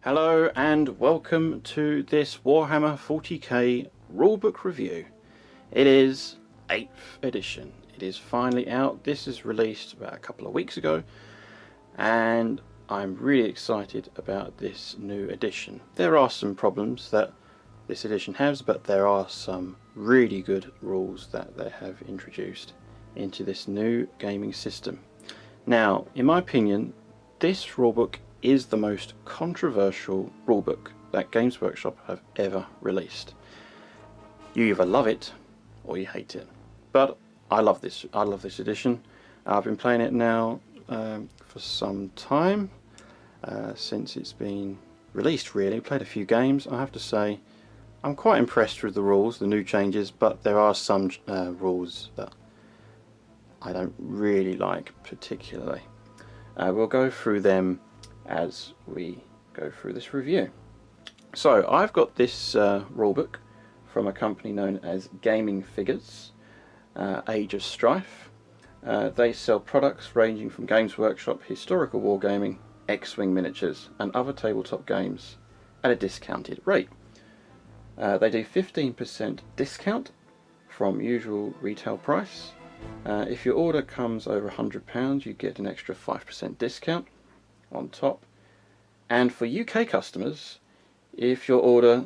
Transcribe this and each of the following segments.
Hello and welcome to this Warhammer 40k rulebook review. It is 8th edition. It is finally out. This is released about a couple of weeks ago and I'm really excited about this new edition. There are some problems that this edition has, but there are some really good rules that they have introduced into this new gaming system. Now, in my opinion, this rulebook is the most controversial rulebook that Games Workshop have ever released. You either love it or you hate it. But I love this. I love this edition. I've been playing it now for some time, since it's been released really. Played a few games. I have to say I'm quite impressed with the rules, the new changes, but there are some rules that I don't really like particularly. We'll go through them as we go through this review. So I've got this rulebook from a company known as Gaming Figures, Age of Strife. They sell products ranging from Games Workshop, historical wargaming, X-Wing miniatures and other tabletop games at a discounted rate. They do 15% discount from usual retail price. If your order comes over £100 you get an extra 5% discount on top, and for UK customers, if your order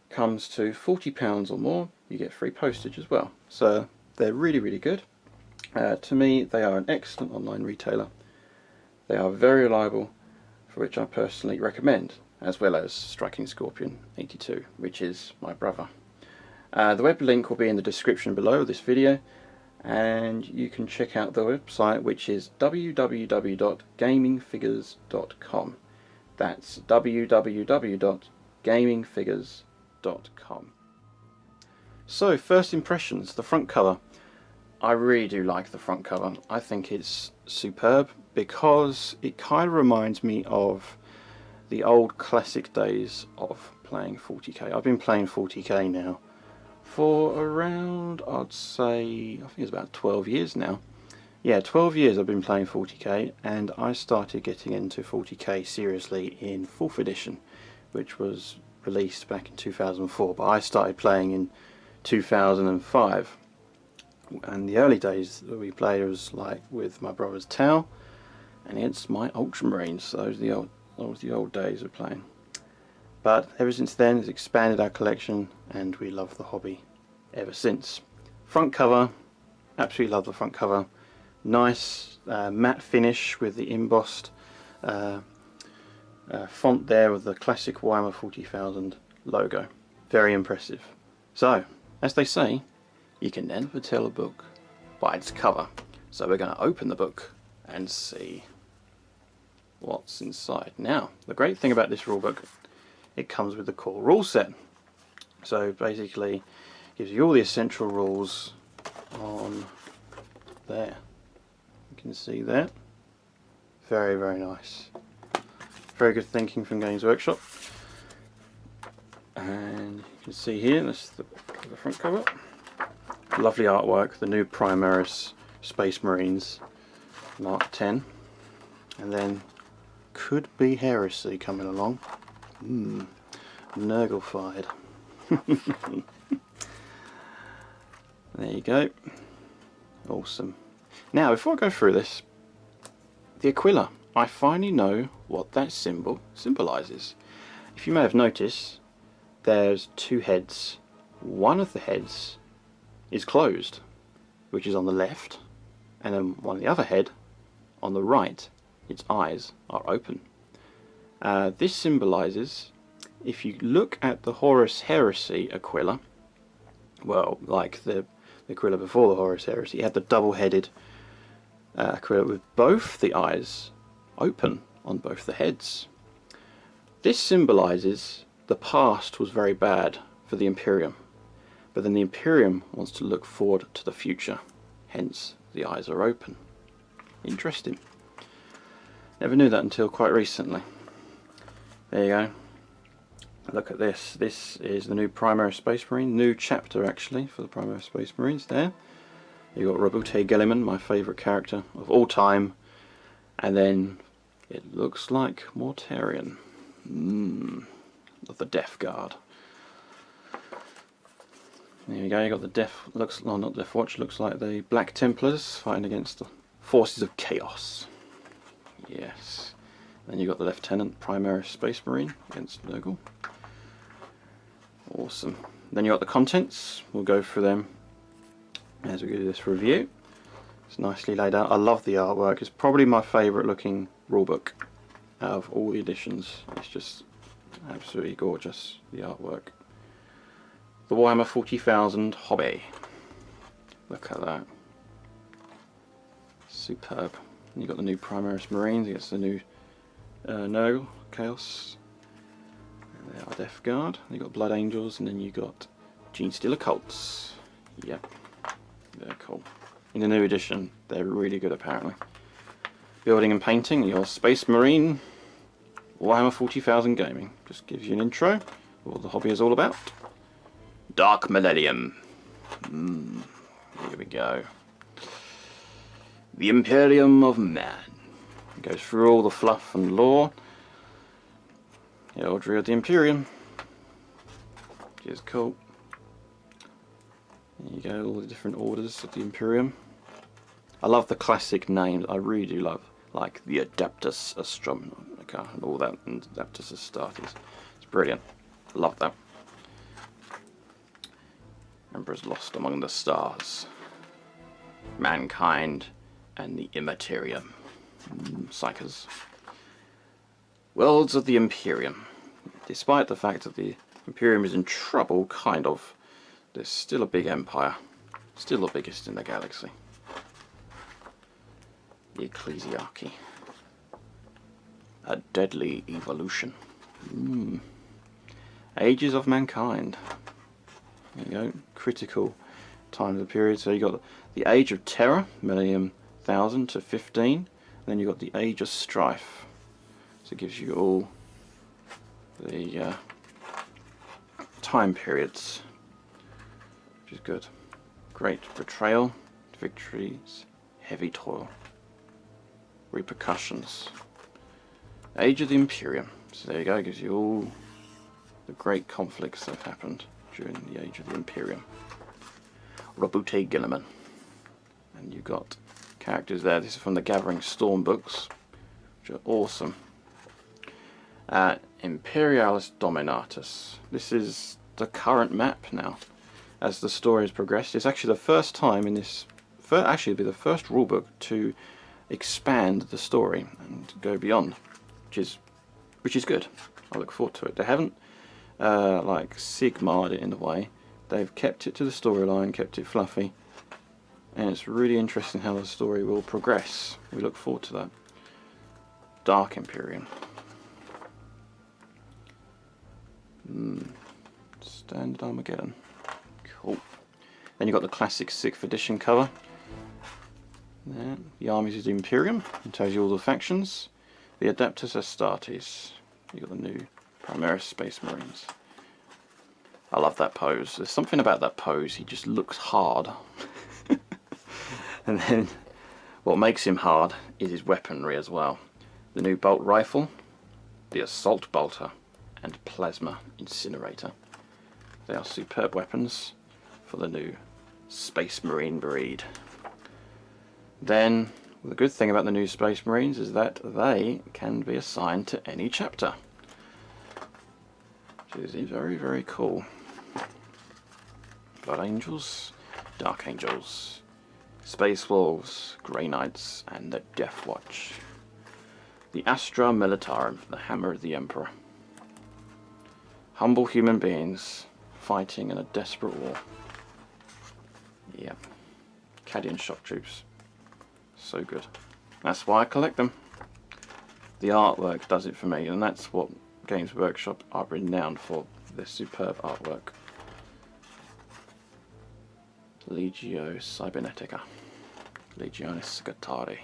comes to £40 or more you get free postage as well. So they're really good. To me they are an excellent online retailer. They are very reliable, for which I personally recommend, as well as Striking Scorpion 82, which is my brother. The web link will be in the description below this video, and you can check out the website, which is www.gamingfigures.com. That's www.gamingfigures.com. So first impressions, the front cover. I really do like the front cover. I think it's superb because it kind of reminds me of the old classic days of playing 40k. I've been playing 40k now for around, I'd say, I think it's about 12 years now. Yeah, 12 years I've been playing 40k, and I started getting into 40k seriously in 4th edition, which was released back in 2004, but I started playing in 2005. And the early days that we played was like with my brother's Tau and against my Ultramarines. So those are the old days of playing. But ever since then it's expanded our collection and we love the hobby ever since. Front cover, absolutely love the front cover. Nice matte finish with the embossed font there with the classic Warhammer 40,000 logo. Very impressive. So, as they say, you can never tell a book by its cover. So we're going to open the book and see what's inside. Now, the great thing about this rulebook, it comes with the core rule set. So basically gives you all the essential rules on there. You can see that. Very nice. Very good thinking from Games Workshop. And you can see here, that's the front cover. Lovely artwork, the new Primaris Space Marines Mark 10. And then could be Heresy coming along. Nurgle-fied. There you go. Awesome. Now, before I go through this, the Aquila. I finally know what that symbol symbolises. If you may have noticed, there's two heads. One of the heads is closed, which is on the left, and then one of the other head on the right, its eyes are open. This symbolises, if you look at the Horus Heresy Aquila, well, like the Aquila before the Horus Heresy, you had the double-headed Aquila with both the eyes open on both the heads. This symbolises the past was very bad for the Imperium, but then the Imperium wants to look forward to the future, hence the eyes are open. Interesting. Never knew that until quite recently. There you go. Look at this. This is the new Primaris Space Marine, new chapter actually for the Primaris Space Marines there. You've got Robute Guilliman, my favourite character of all time, and then it looks like Mortarion. Of the Death Guard. There you go, you got the not Death Watch, looks like the Black Templars fighting against the forces of chaos. Yes. Then you got the Lieutenant Primaris Space Marine against Nurgle. Awesome. Then you got the contents, we'll go through them as we do this review. It's nicely laid out. I love the artwork, it's probably my favourite looking rulebook out of all the editions. It's just absolutely gorgeous, the artwork. The Warhammer 40,000 Hobby. Look at that. Superb. And you've got the new Primaris Marines against the new Nurgle, Chaos. And they are Death Guard. You've got Blood Angels, and then you've got Gene Stealer Cults. Yep. They're cool. In the new edition, they're really good apparently. Building and painting your Space Marine Warhammer 40,000 Gaming. Just gives you an intro, what the hobby is all about. Dark Millennium. Here we go. The Imperium of Man. It goes through all the fluff and lore. The Eldry of the Imperium. Which is cool. There you go, all the different orders of the Imperium. I love the classic names, I really do love, like the Adeptus Astronomica and all that, and Adeptus Astartes. It's brilliant. Love that. Emperors lost among the stars. Mankind and the Immaterium. Psychers. Worlds of the Imperium. Despite the fact that the Imperium is in trouble, kind of, there's still a big empire. Still the biggest in the galaxy. The Ecclesiarchy. A deadly evolution. Ages of Mankind. There you go, critical time of the period. So you got the Age of Terror, Millennium 1000 to 15, and then you got the Age of Strife. So it gives you all the time periods, which is good. Great betrayal, victories, heavy toil, repercussions. Age of the Imperium. So there you go, it gives you all the great conflicts that have happened during the Age of the Imperium. Robute Gilliman. And you've got characters there. This is from the Gathering Storm books, which are awesome. Imperialis Dominatus. This is the current map now. As the story has progressed, it's actually the first time in this, actually it'll be the first rulebook to expand the story and go beyond, which is good. I look forward to it. They haven't like Sigmar'd it in a way. They've kept it to the storyline, kept it fluffy, and it's really interesting how the story will progress. We look forward to that. Dark Imperium. Standard Armageddon. Cool. Then you've got the classic 6th edition cover. There, the armies of the Imperium. It tells you all the factions. The Adeptus Astartes. You've got the new Primaris Space Marines. I love that pose. There's something about that pose. He just looks hard. And then what makes him hard is his weaponry as well. The new bolt rifle, the assault bolter, and plasma incinerator. They are superb weapons for the new Space Marine breed. Then, the good thing about the new Space Marines is that they can be assigned to any chapter, which is very, very cool. Blood Angels, Dark Angels, Space Wolves, Grey Knights, and the Death Watch. The Astra Militarum, the Hammer of the Emperor. Humble human beings fighting in a desperate war. Yeah. Cadian shock troops. So good. That's why I collect them. The artwork does it for me, and that's what Games Workshop are renowned for, their superb artwork. Legio Cybernetica. Legionis Scutari.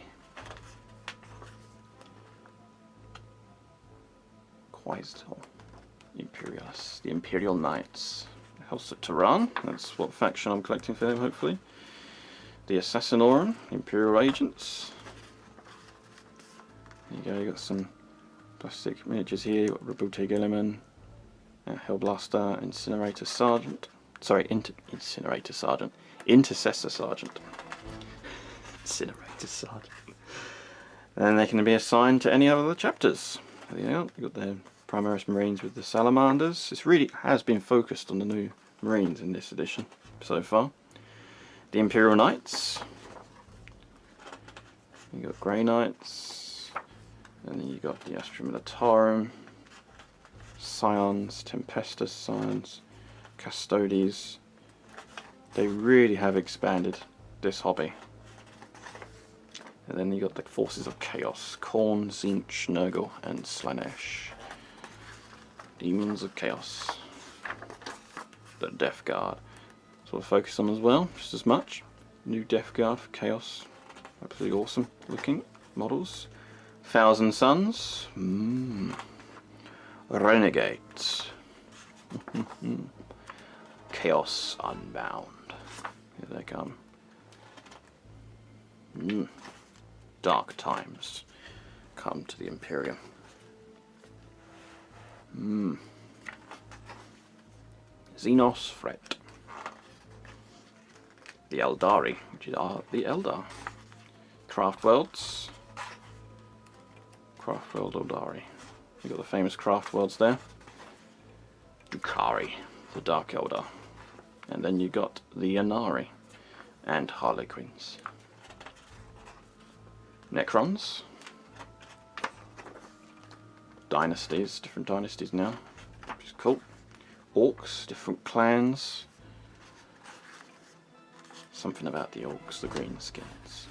Quaestor. Imperialis. The Imperial Knights. House of Tehran. That's what faction I'm collecting for them, hopefully. The Assassinorum. Imperial Agents. There you go, you got some Plastic miniatures here. You've got Rulebook Element, Hellblaster, Incinerator Sergeant. Sorry, Incinerator Sergeant. Intercessor Sergeant. Incinerator Sergeant. And they can be assigned to any other chapters. There you go. You've got the Primaris Marines with the Salamanders. This really has been focused on the new Marines in this edition so far. The Imperial Knights. You've got Grey Knights. And then you've got the Astra Militarum. Scions, Tempestus Scions, Custodes. They really have expanded this hobby. And then you got the Forces of Chaos, Khorne, Tzeentch, Nurgle and Slaanesh. Demons of Chaos. The Death Guard. That's what I focus on as well, just as much. New Death Guard for Chaos. Absolutely awesome looking models. Thousand Suns. Renegades. Chaos Unbound. Here they come. Dark times come to the Imperium. Xenos Threat. The Eldari, which are the Eldar. Craft Worlds. Craft World Eldari. You've got the famous Craft Worlds there. Drukhari, the Dark Eldar. And then you got the Yanari and Harlequins. Necrons. Dynasties, different dynasties now, which is cool. Orcs, different clans. Something about the orcs, the greenskins.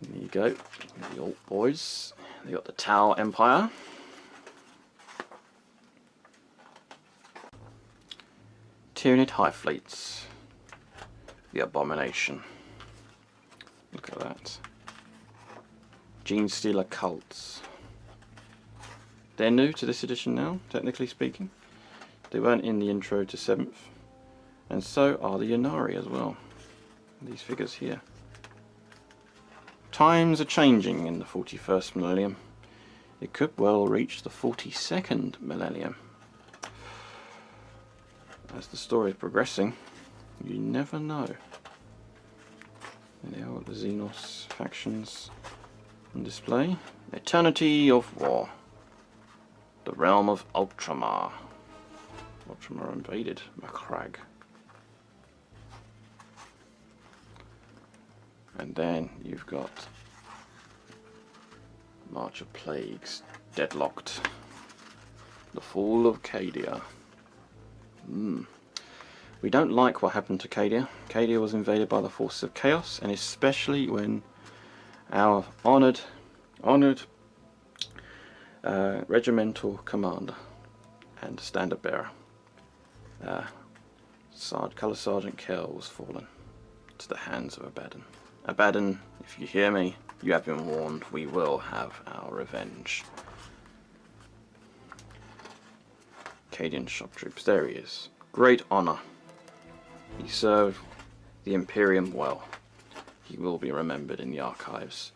There you go, the Orc boys. They got the Tau Empire. Tyranid High Fleets. The Abomination. Look at that. Genestealer Cults. They're new to this edition now, technically speaking. They weren't in the intro to 7th. And so are the Yanari as well. These figures here. Times are changing in the 41st millennium. It could well reach the 42nd millennium. As the story is progressing, you never know. There are the Xenos factions on display. Eternity of War. The realm of Ultramar. Ultramar invaded Macleod. And then you've got March of Plagues, Deadlocked. The Fall of Cadia. We don't like what happened to Cadia. Cadia was invaded by the forces of chaos, and especially when our honoured regimental commander and standard bearer, Colour Sergeant Kell, was fallen to the hands of Abaddon. Abaddon, if you hear me, you have been warned. We will have our revenge. Cadian shock troops. There he is. Great honour. He served the Imperium well. He will be remembered in the archives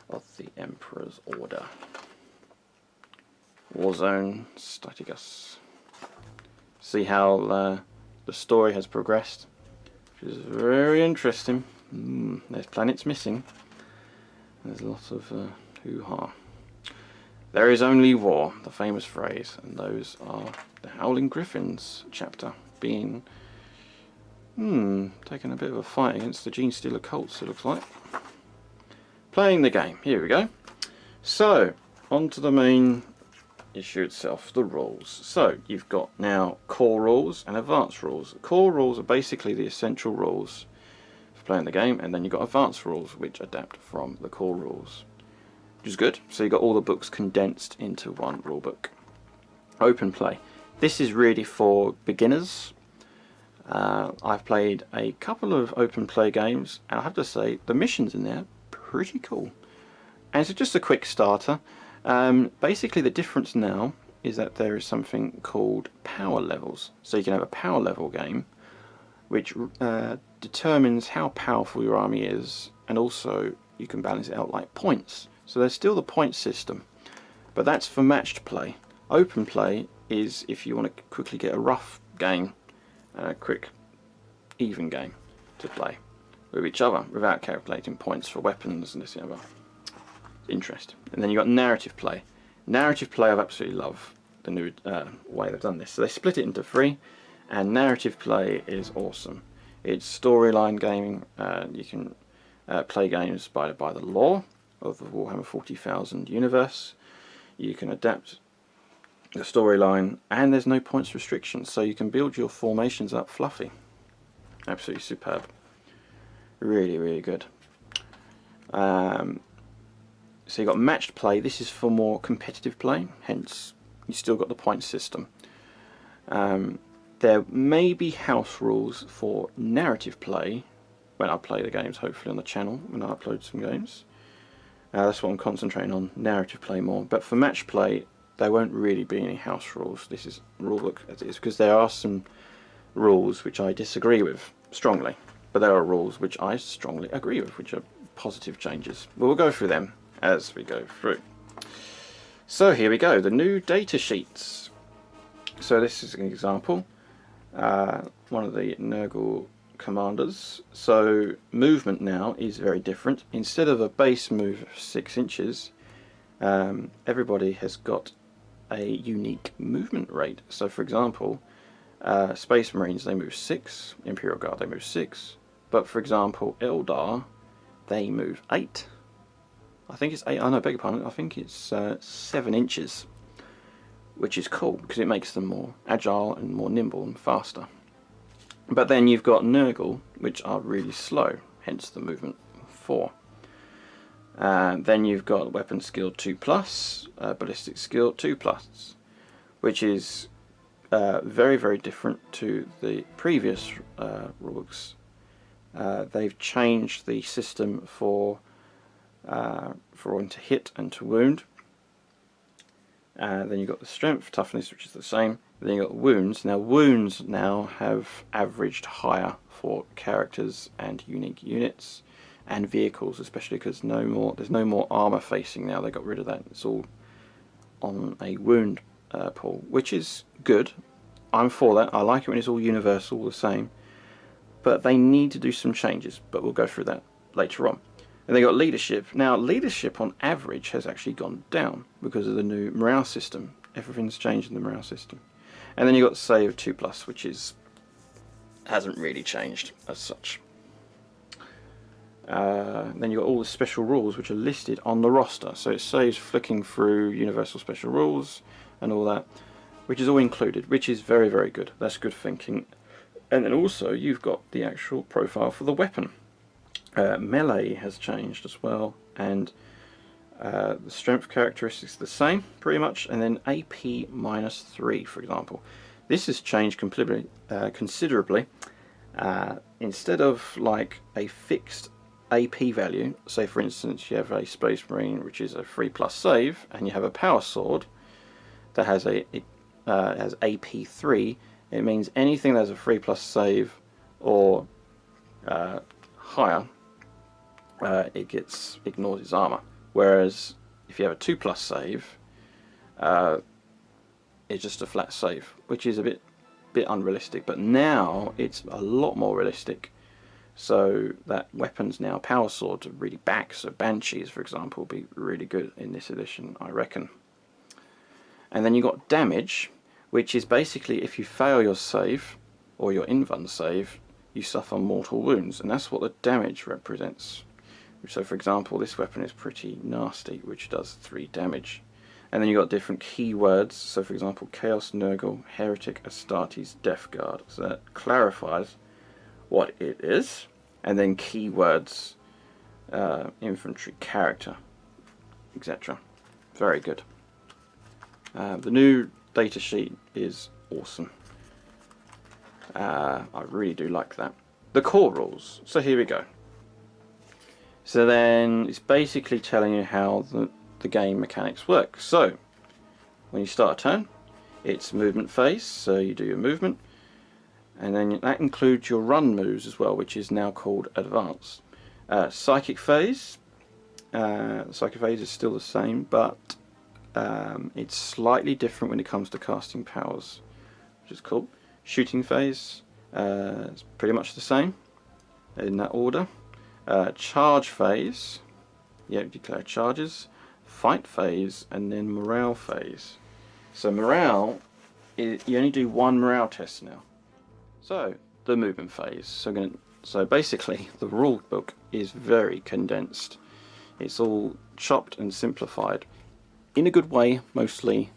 of the Emperor's Order. Warzone Strategus. See how the story has progressed, which is very interesting. There's planets missing. There's a lot of hoo-ha. There is only war, the famous phrase, and those are the Howling Griffins chapter being taking a bit of a fight against the Genestealer cults, it looks like. Playing the game, here we go. So, on to the main issue itself, the rules. So, you've got now core rules and advanced rules. Core rules are basically the essential rules for playing the game, and then you've got advanced rules which adapt from the core rules, which is good. So you've got all the books condensed into one rulebook. Open play. This is really for beginners. I've played a couple of open play games, and I have to say the missions in there are pretty cool. And so just a quick starter. Basically the difference now is that there is something called power levels. So you can have a power level game which determines how powerful your army is, and also you can balance it out like points. So there's still the point system, but that's for matched play. Open play is if you want to quickly get a rough game and a quick even game to play with each other without calculating points for weapons and this and that. Interesting. And then you've got narrative play. Narrative play, I've absolutely loved the new way they've done this. So they split it into 3, and narrative play is awesome. It's storyline gaming. You can play games by the lore of the Warhammer 40,000 universe. You can adapt the storyline, and there's no points restrictions, so you can build your formations up fluffy. Absolutely superb. Really, really good. So you've got matched play. This is for more competitive play, hence you still got the point system. There may be house rules for narrative play when I play the games, hopefully on the channel, when I upload some games. That's what I'm concentrating on, narrative play more. But for match play, there won't really be any house rules. This is rulebook as it is, because there are some rules which I disagree with strongly. But there are rules which I strongly agree with, which are positive changes. We'll go through them as we go through. So here we go, the new data sheets. So this is an example. One of the Nurgle commanders. So movement now is very different. Instead of a base move of 6 inches, everybody has got a unique movement rate. So for example, Space Marines, they move 6, Imperial Guard, they move 6, but for example Eldar, they move 8. I think it's 8, I know, beg your pardon, I think it's 7 inches, which is cool because it makes them more agile and more nimble and faster. But then you've got Nurgle, which are really slow, hence the movement 4. Then you've got weapon skill 2+, ballistic skill 2+, which is very, very different to the previous rulebooks. They've changed the system for one to hit and to wound. Then you've got the strength, toughness, which is the same. Then you've got wounds. Now wounds now have averaged higher for characters and unique units and vehicles, especially because there's no more armor facing now. They got rid of that. It's all on a wound pool, which is good. I'm for that. I like it when it's all universal, the same. But they need to do some changes, but we'll go through that later on. And they got leadership. Now leadership on average has actually gone down because of the new morale system. Everything's changed in the morale system. And then you got save 2+, which hasn't really changed as such. Then you've got all the special rules which are listed on the roster. So it saves flicking through universal special rules and all that, which is all included, which is very, very good. That's good thinking. And then also you've got the actual profile for the weapon. Melee has changed as well, and the strength characteristics are the same pretty much, and then AP -3, for example. This has changed completely, considerably. Instead of like a fixed AP value, say for instance you have a Space Marine which is a 3+ save, and you have a power sword that has has AP3, it means anything that has a 3+ save or higher, it ignores its armor. Whereas if you have a 2+ save, it's just a flat save, which is a bit unrealistic. But now it's a lot more realistic. So that weapons now, power swords, are really back. So Banshees, for example, will be really good in this edition, I reckon. And then you got damage, which is basically if you fail your save or your invuln save, you suffer mortal wounds, and that's what the damage represents. So for example, this weapon is pretty nasty, which does 3 damage. And then you've got different keywords. So for example, Chaos, Nurgle, Heretic, Astartes, Death Guard. So that clarifies what it is. And then keywords, infantry, character, etc. Very good. The new data sheet is awesome. I really do like that. The core rules. So here we go. So then it's basically telling you how the game mechanics work. So when you start a turn, it's movement phase, so you do your movement, and then that includes your run moves as well, which is now called advanced. Psychic phase, Psychic phase is still the same, but it's slightly different when it comes to casting powers, which is cool. Shooting phase is pretty much the same in that order. Charge phase, yeah, declare charges. Fight phase, and then morale phase. So morale, you only do one morale test now. So the movement phase. So basically, the rule book is very condensed. It's all chopped and simplified, in a good way mostly,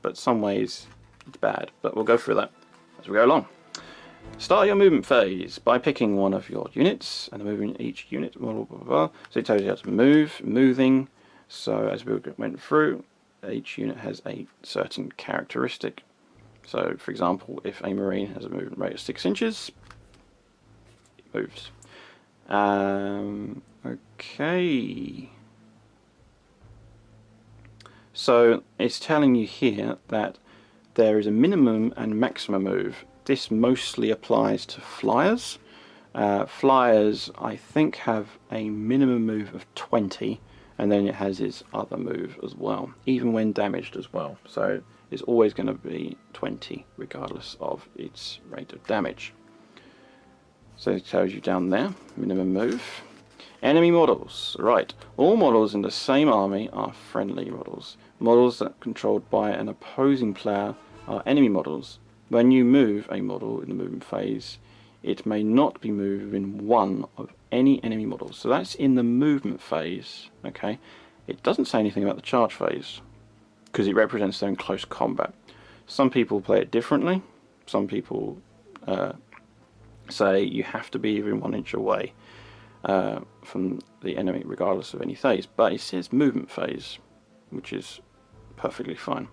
but some ways it's bad. But we'll go through that as we go along. Start your movement phase by picking one of your units and moving each unit. Blah, blah, blah, blah. So it tells you how to move, moving. So as we went through, each unit has a certain characteristic. So for example, if a marine has a movement rate of 6 inches, it moves. Okay. So it's telling you here that there is a minimum and maximum move. This mostly applies to flyers. Flyers, I think, have a minimum move of 20, and then it has its other move as well, even when damaged as well. So it's always going to be 20, regardless of its rate of damage. So it tells you down there, minimum move. Enemy models. Right, all models in the same army are friendly models. Models that are controlled by an opposing player are enemy models. When you move a model in the movement phase, it may not be moved within one of any enemy models. So that's in the movement phase, okay? It doesn't say anything about the charge phase, because it represents them in close combat. Some people play it differently. Some people say you have to be within 1 inch away from the enemy, regardless of any phase. But it says movement phase, which is perfectly fine.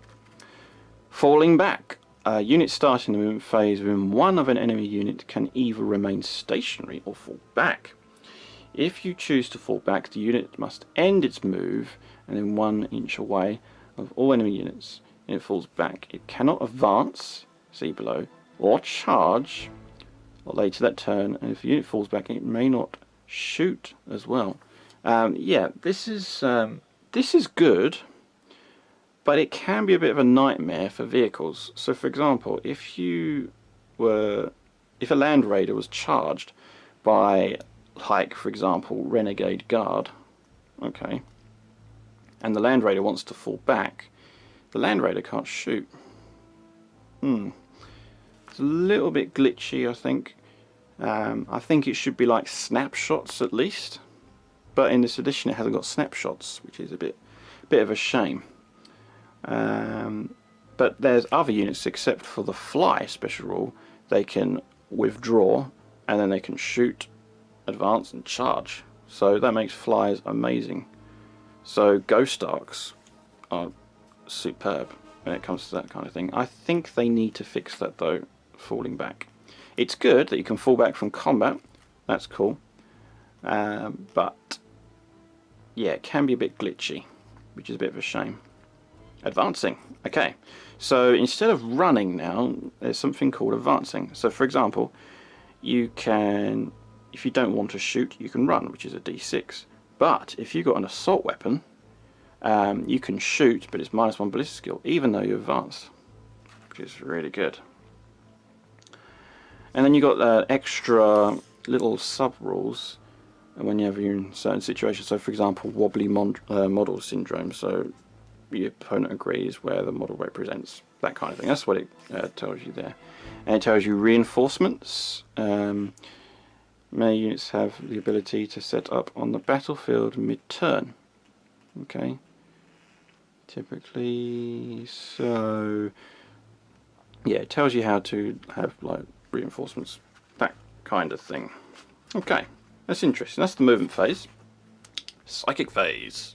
Falling back. Units starting the movement phase within one of an enemy unit can either remain stationary or fall back. If you choose to fall back, the unit must end its move and then 1 inch away of all enemy units. And it falls back. It cannot advance, see below, or charge or later that turn. And if the unit falls back, it may not shoot as well. Yeah, this is good. But it can be a bit of a nightmare for vehicles. So for example, if a Land Raider was charged by, like, for example, Renegade Guard, okay, and the Land Raider wants to fall back, the Land Raider can't shoot. It's a little bit glitchy, I think. I think it should be like snapshots at least, but in this edition it hasn't got snapshots, which is a bit of a shame. But there's other units, except for the fly special rule, they can withdraw and then they can shoot, advance and charge. So that makes flies amazing. So Ghost Arcs are superb when it comes to that kind of thing. I think they need to fix that though, falling back. It's good that you can fall back from combat, that's cool. But yeah, it can be a bit glitchy, which is a bit of a shame. Advancing. Okay, so instead of running now, there's something called advancing. So for example, you can, if you don't want to shoot, you can run, which is a D6. But if you've got an assault weapon, you can shoot, but it's -1 ballistic skill, even though you advance, which is really good. And then you've got extra little sub-rules whenever you're in certain situations. So for example, wobbly model syndrome. So the opponent agrees where the model represents, that kind of thing. That's what it tells you there. And it tells you reinforcements. Many units have the ability to set up on the battlefield mid-turn. Okay. Typically, so yeah, it tells you how to have like reinforcements, that kind of thing. Okay, that's interesting. That's the movement phase. Psychic phase.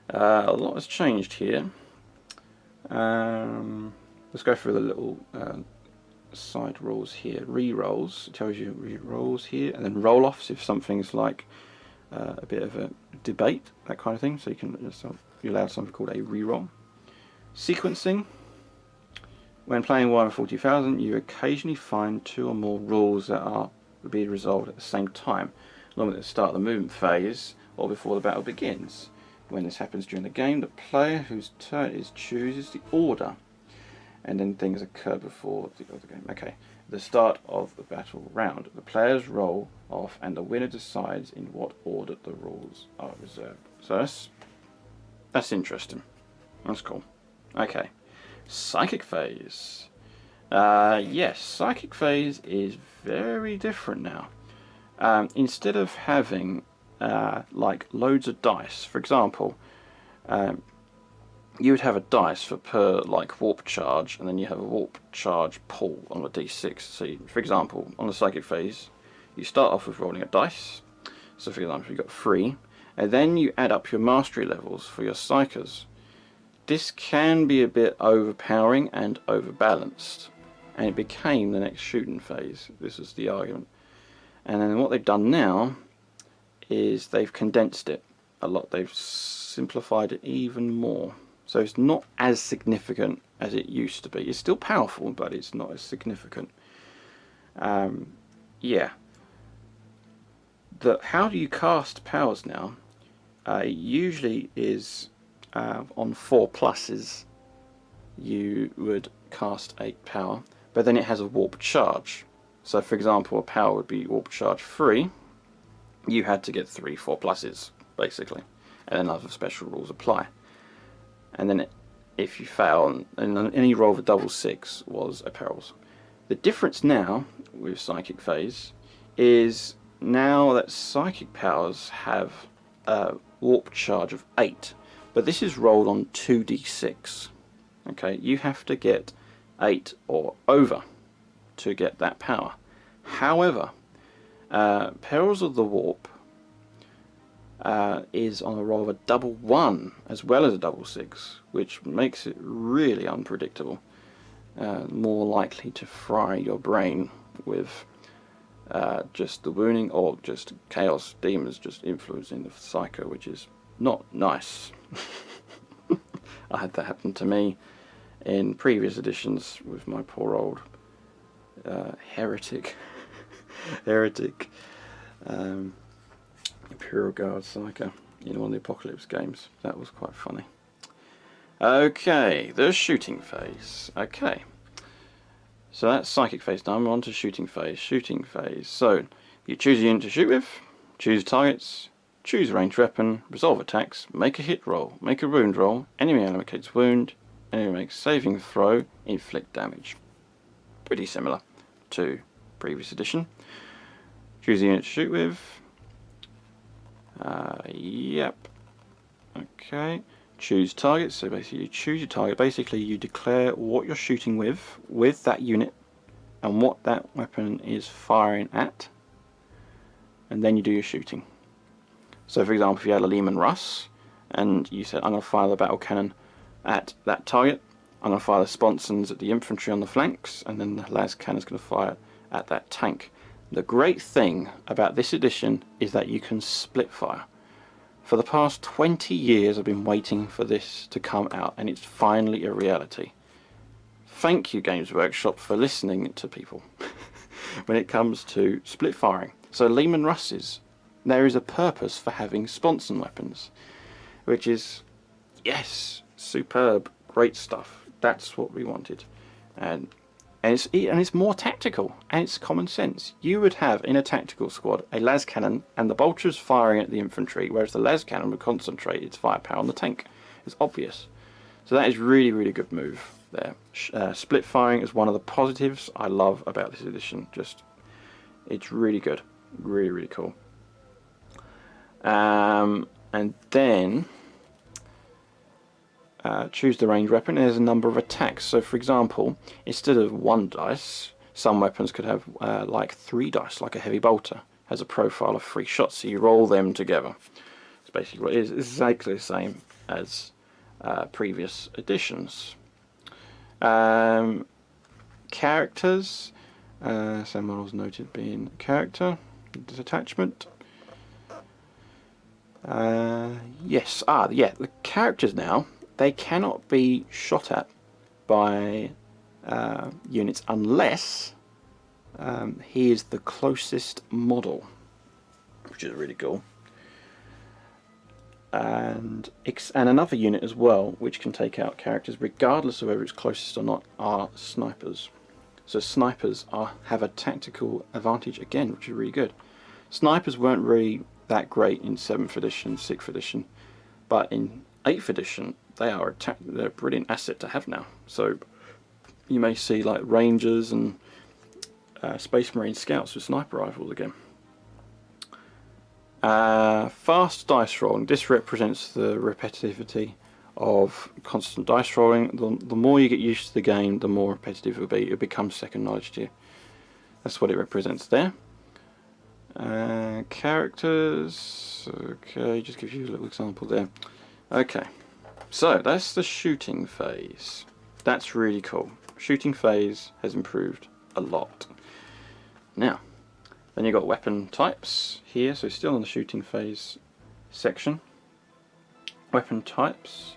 A lot has changed here. Let's go through the little side rules here. Re-rolls, it tells you re-rolls here, and then roll-offs if something's like a bit of a debate, that kind of thing. So you can you're allowed something called a re-roll. Sequencing. When playing Warhammer 40,000, you occasionally find 2 or more rules that will be resolved at the same time. Normally at the start of the movement phase, or before the battle begins. When this happens during the game, the player whose turn it is chooses the order, and then things occur before the other game. Okay, the start of the battle round. The players roll off, and the winner decides in what order the rules are reserved. So that's interesting. That's cool. Okay, psychic phase. Yes, psychic phase is very different now. Instead of having like loads of dice, for example, you would have a dice per like warp charge, and then you have a warp charge pool on a d6. So for example, on the psychic phase, you start off with rolling a dice. So for example, you've got 3, and then you add up your mastery levels for your psychers. This can be a bit overpowering and overbalanced, and it became the next shooting phase. This was the argument. And then what they've done now is they've condensed it a lot. They've simplified it even more. So it's not as significant as it used to be. It's still powerful, but it's not as significant. Yeah. How do you cast powers now? It usually is on 4 pluses. You would cast 8 power, but then it has a warp charge. So for example, a power would be warp charge 3. You had to get 3 4 pluses, basically, and then other special rules apply. And then if you fail, and any roll of a double 6 was a perils. The difference now with psychic phase is now that psychic powers have a warp charge of 8, but this is rolled on 2d6. Okay, you have to get 8 or over to get that power. However, Perils of the Warp is on a roll of a double 1 as well as a double 6, which makes it really unpredictable. More likely to fry your brain with just the wounding, or just chaos demons just influencing the psycho, which is not nice. I had that happen to me in previous editions with my poor old heretic Imperial Guard Psycho in one of the Apocalypse games. That was quite funny. Okay, the shooting phase. Okay, so that's psychic phase done. We're on to shooting phase. Shooting phase. So you choose a unit to shoot with, choose targets, choose ranged weapon, resolve attacks, make a hit roll, make a wound roll, enemy allocates wound, enemy makes saving throw, inflict damage. Pretty similar to previous edition. Choose a unit to shoot with. Yep. Okay. Choose targets. So basically you choose your target. Basically you declare what you're shooting with that unit, and what that weapon is firing at, and then you do your shooting. So for example, if you had a Lehman Russ and you said, I'm going to fire the battle cannon at that target, I'm going to fire the sponsons at the infantry on the flanks, and then the las cannon is going to fire at that tank. The great thing about this edition is that you can split fire. For the past 20 years I've been waiting for this to come out, and it's finally a reality. Thank you, Games Workshop, for listening to people when it comes to split firing. So Lehman Russes, there is a purpose for having sponson weapons, which is, yes, superb, great stuff. That's what we wanted. And it's more tactical, and it's common sense. You would have in a tactical squad a las cannon and the bolters firing at the infantry, whereas the las cannon would concentrate its firepower on the tank. It's obvious. So that is really, really good move there. Split firing is one of the positives I love about this edition. It's really good, really, really cool. And then choose the ranged weapon. There's a number of attacks. So for example, instead of 1 dice, some weapons could have like 3 dice, like a heavy bolter has a profile of 3 shots, so you roll them together. It's basically what it is. It's exactly the same as previous editions. Characters, so models noted being character, detachment. Yes, the characters now, they cannot be shot at by units unless he is the closest model, which is really cool. and another unit as well, which can take out characters regardless of whether it's closest or not, are snipers. So snipers have a tactical advantage again, which is really good. Snipers weren't really that great in 7th edition, 6th edition, but in 8th edition they're a brilliant asset to have now. So you may see like Rangers and Space Marine Scouts with sniper rifles again. Fast dice rolling. This represents the repetitivity of constant dice rolling. The more you get used to the game, the more repetitive it will be. It becomes second knowledge to you. That's what it represents there. Characters. Okay, just give you a little example there. Okay, so that's the shooting phase. That's really cool. Shooting phase has improved a lot. Now, then you've got weapon types here, so still in the shooting phase section. Weapon types,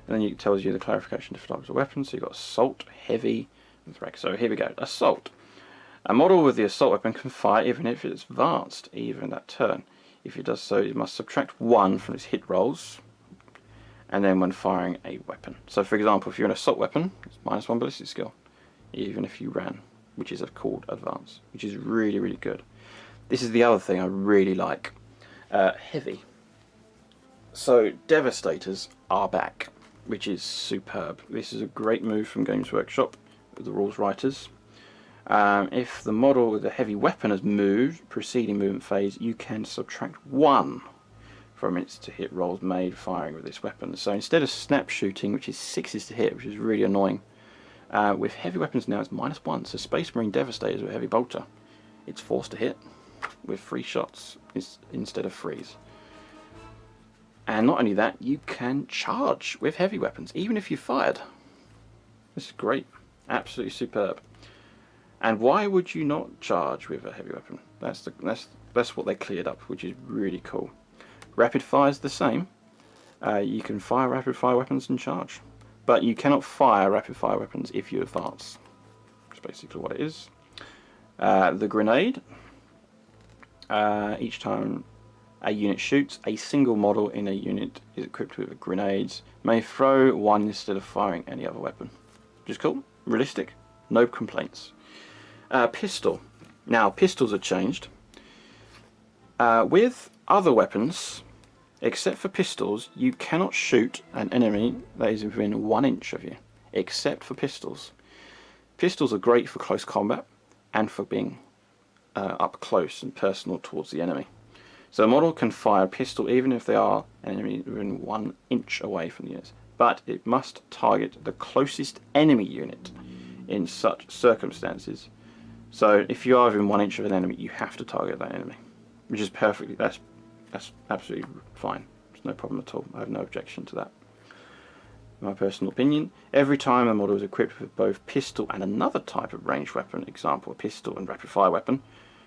and then it tells you the clarification of different types of weapons. So you've got assault, heavy, and threat. So here we go. Assault. A model with the assault weapon can fire even if it's advanced, even that turn. If it does so, it must subtract 1 from its hit rolls, and then when firing a weapon. So for example, if you're an assault weapon, it's -1 ballistic skill, even if you ran, which is called advanced, which is really, really good. This is the other thing I really like. Heavy. So Devastators are back, which is superb. This is a great move from Games Workshop, the rules writers. If the model with a heavy weapon has moved, preceding movement phase, you can subtract 1 from its to hit rolls made firing with this weapon. So instead of snap shooting, which is 6s to hit, which is really annoying, with heavy weapons now it's -1. So Space Marine Devastators with heavy bolter, it's forced to hit with 3 shots instead of 3s. And not only that, you can charge with heavy weapons, even if you fired. This is great, absolutely superb. And why would you not charge with a heavy weapon? That's what they cleared up, which is really cool. Rapid fire is the same. You can fire rapid fire weapons and charge, but you cannot fire rapid fire weapons if you advance. That's basically what it is. The grenade. Each time a unit shoots, a single model in a unit is equipped with grenades. May throw 1 instead of firing any other weapon. Which is cool, realistic, no complaints. Pistol. Now pistols are changed. With other weapons, except for pistols, you cannot shoot an enemy that is within 1 inch of you, except for pistols. Pistols are great for close combat and for being up close and personal towards the enemy. So a model can fire a pistol even if they are an enemy within 1 inch away from the unit, but it must target the closest enemy unit in such circumstances. So if you are within 1 inch of an enemy, you have to target that enemy, which is perfectly, that's absolutely fine. There's no problem at all. I have no objection to that. In my personal opinion, every time a model is equipped with both pistol and another type of ranged weapon, example a pistol and rapid fire weapon,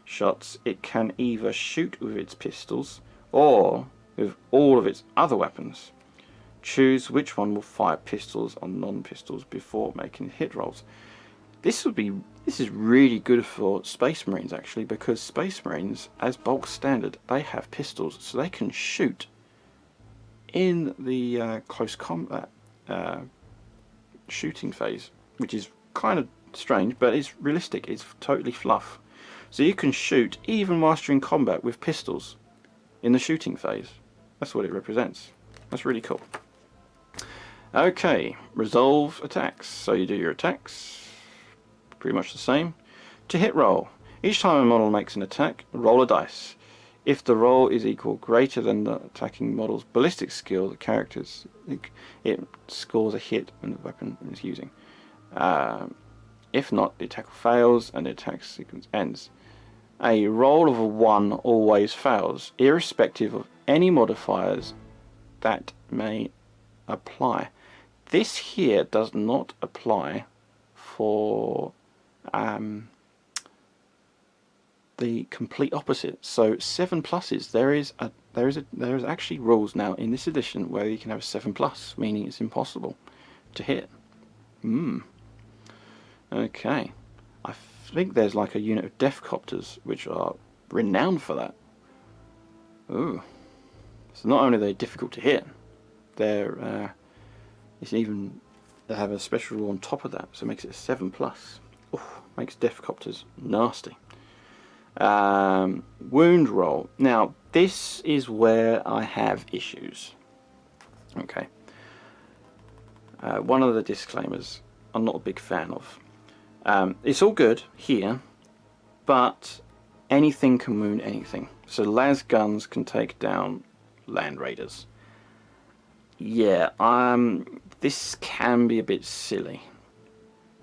shots, it can either shoot with its pistols or with all of its other weapons. Choose which one will fire pistols on non-pistols before making hit rolls. This is really good for Space Marines actually, because Space Marines, as bulk standard, they have pistols, so they can shoot in the close combat shooting phase, which is kind of strange, but it's realistic. It's totally fluff. So you can shoot even whilst you're in combat with pistols in the shooting phase. That's what it represents. That's really cool. Okay, resolve attacks. So you do your attacks, pretty much the same. To hit roll. Each time a model makes an attack, roll a dice. If the roll is equal greater than the attacking model's ballistic skill, the characters it scores a hit when the weapon is using. If not, the attack fails and the attack sequence ends. A roll of a 1 always fails, irrespective of any modifiers that may apply. This here does not apply for the complete opposite. So 7 pluses. There is actually rules now in this edition where you can have a 7+, meaning it's impossible to hit. Okay. I think there's like a unit of Death Copters which are renowned for that. Ooh. So not only are they difficult to hit, they're they have a special rule on top of that, so it makes it a 7+. Oof, makes Deathcopters nasty. Wound roll. Now this is where I have issues. Okay. One of the disclaimers I'm not a big fan of. It's all good here, but anything can wound anything. So las guns can take down land raiders. Yeah, this can be a bit silly.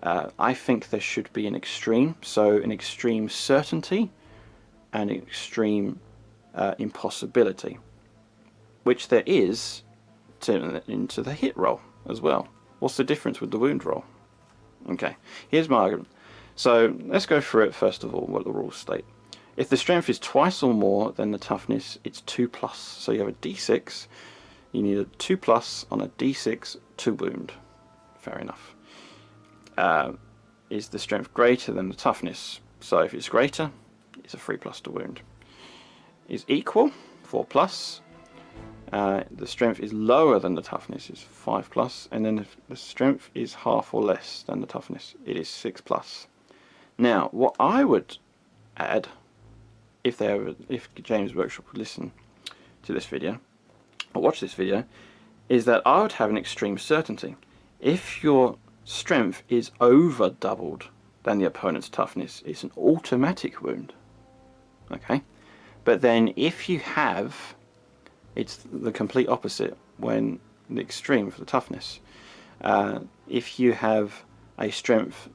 I think there should be an extreme, so an extreme certainty and an extreme impossibility, which there is into the hit roll as well. What's the difference with the wound roll? Okay, here's my argument. So let's go through it first of all, what the rules state. If the strength is twice or more than the toughness, it's 2+. So you have a d6, you need a 2+ on a d6 to wound. Fair enough. Is the strength greater than the toughness? So if it's greater, it's a 3+ to wound. Is equal, 4+. The strength is lower than the toughness, is 5+. And then if the strength is half or less than the toughness, it is 6+. Now, what I would add, if James Workshop would listen to this video or watch this video, is that I would have an extreme certainty. If your strength is over doubled than the opponent's toughness, it's an automatic wound. Okay, but then if you have, it's the complete opposite when the extreme for the toughness. If you have a strength,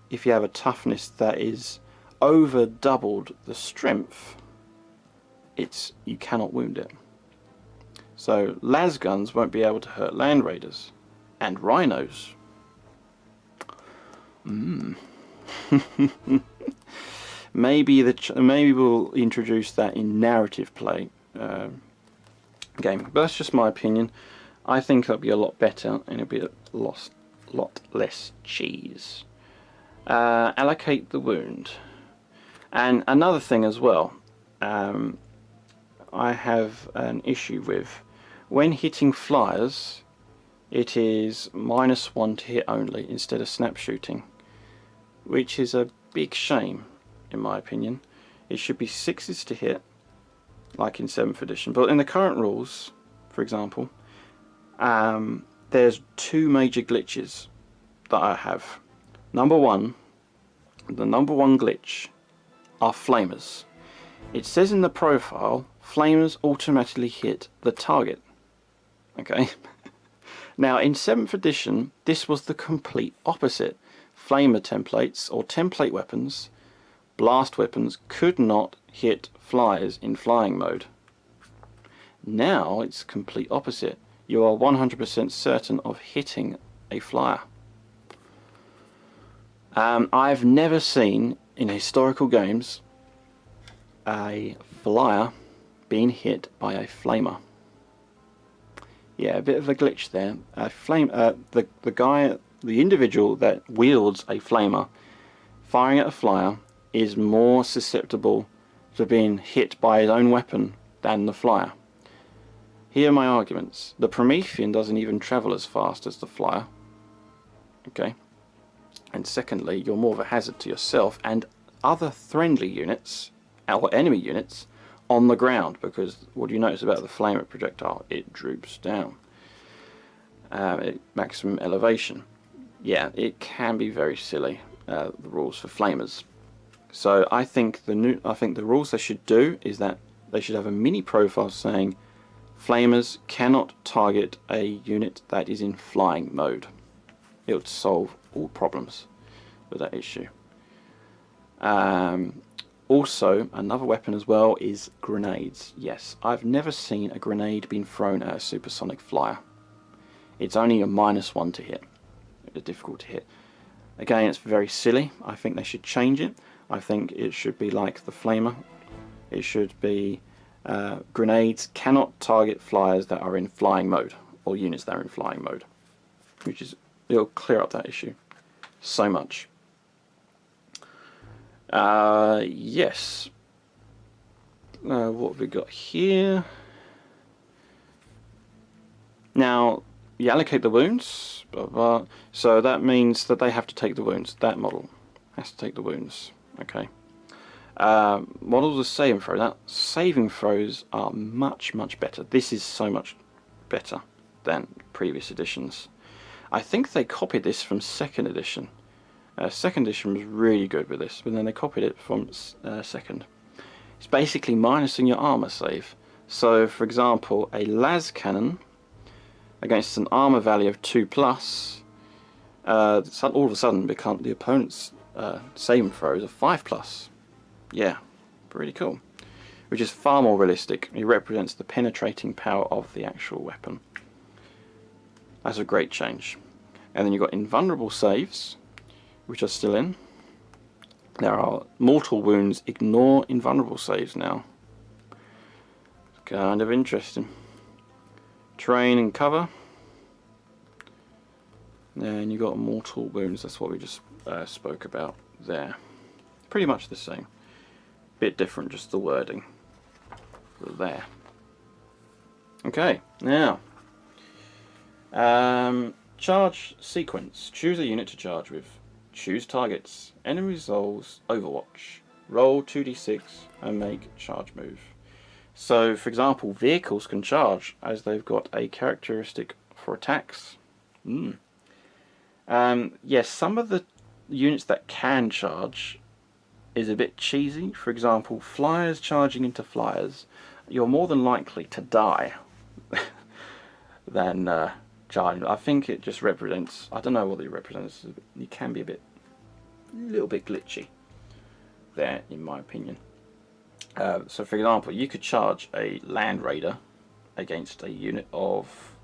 if you have a toughness that is over doubled the strength, you cannot wound it. So las guns won't be able to hurt land raiders and rhinos. Maybe we'll introduce that in narrative play gaming, but that's just my opinion. I think that'll be a lot better and it'll be a lot less cheese. Allocate the wound. And another thing as well, I have an issue with when hitting flyers, it is -1 to hit only instead of snap shooting, which is a big shame in my opinion. It should be 6s to hit, like in 7th edition. But in the current rules, for example, there's 2 major glitches that I have. The number one glitch are flamers. It says in the profile, flamers automatically hit the target. Okay. Now in 7th edition, this was the complete opposite. Flamer templates or template weapons, blast weapons, could not hit flyers in flying mode. Now it's complete opposite. You are 100% certain of hitting a flyer. I've never seen in historical games a flyer being hit by a flamer. Yeah, a bit of a glitch there. The individual that wields a flamer firing at a flyer is more susceptible to being hit by his own weapon than the flyer. Here are my arguments. The Promethean doesn't even travel as fast as the flyer. Okay. And secondly, you're more of a hazard to yourself and other friendly units, or enemy units, on the ground, because what do you notice about the flamer projectile? It droops down at maximum elevation. Yeah, it can be very silly, the rules for flamers. So I think the rules they should do is that they should have a mini profile saying flamers cannot target a unit that is in flying mode. It would solve all problems with that issue. Also, another weapon as well is grenades. Yes, I've never seen a grenade being thrown at a supersonic flyer. It's only a -1 to hit. It's difficult to hit. Again, it's very silly. I think they should change it. I think it should be like the flamer. It should be grenades cannot target flyers that are in flying mode, or units that are in flying mode, it'll clear up that issue so much. Yes. What have we got here? Now, you allocate the wounds, blah, blah, so that means that they have to take the wounds. That model has to take the wounds. Okay. Models of saving throw. Now, saving throws are much, much better. This is so much better than previous editions. I think they copied this from 2nd edition. 2nd edition was really good with this, but then they copied it from 2nd. It's basically minusing your armor save. So, for example, a las cannon against an armor value of 2+, all of a sudden become the opponent's saving throws of 5+. Yeah, pretty cool. Which is far more realistic. It represents the penetrating power of the actual weapon. That's a great change. And then you've got invulnerable saves, which are still in. There are mortal wounds, ignore invulnerable saves now. Kind of interesting. Terrain and cover. And you've got mortal wounds, that's what we just spoke about there. Pretty much the same. Bit different, just the wording. There. Okay, now. Charge sequence. Choose a unit to charge with. Choose targets. Enemy resolves Overwatch. Roll 2d6 and make charge move. So, for example, vehicles can charge as they've got a characteristic for attacks. Yes, some of the units that can charge is a bit cheesy. For example, flyers charging into flyers. You're more than likely to die than charging. I think it just represents, I don't know what it represents. You can be a little bit glitchy there, in my opinion. So for example, you could charge a Land Raider against a unit of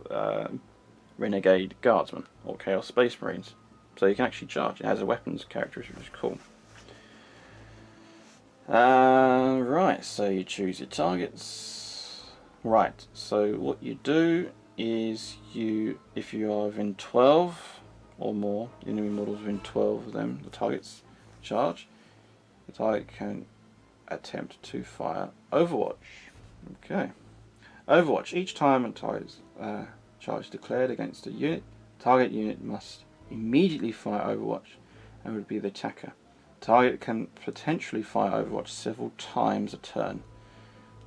Renegade Guardsmen or Chaos Space Marines. So you can actually charge. It has a weapons characteristic, which is cool. Right, so you choose your targets. Right, so what you do is if you are within 12 or more, enemy models within 12 of them, the targets charge. The target can attempt to fire Overwatch. Okay. Overwatch. Each time a target charge declared against a unit, target unit must immediately fire Overwatch and would be the attacker. Target can potentially fire Overwatch several times a turn,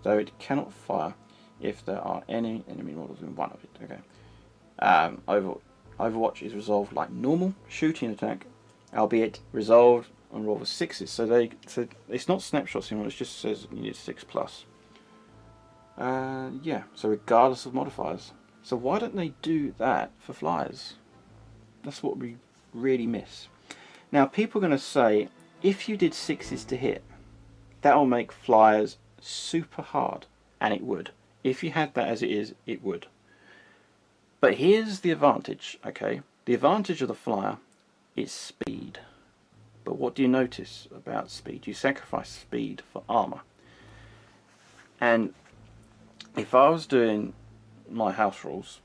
though it cannot fire if there are any enemy models in one of it. Okay. Overwatch is resolved like normal shooting attack, albeit resolved on roll of 6s. So it's not snapshots anymore. It just says you need 6+. Yeah. So regardless of modifiers. So why don't they do that for flyers? That's what we really miss. Now people are going to say, if you did 6s to hit, that will make flyers super hard, and it would. If you had that as it is, it would. But here's the advantage, okay? The advantage of the flyer is speed. But what do you notice about speed? You sacrifice speed for armor. And if I was doing my house rules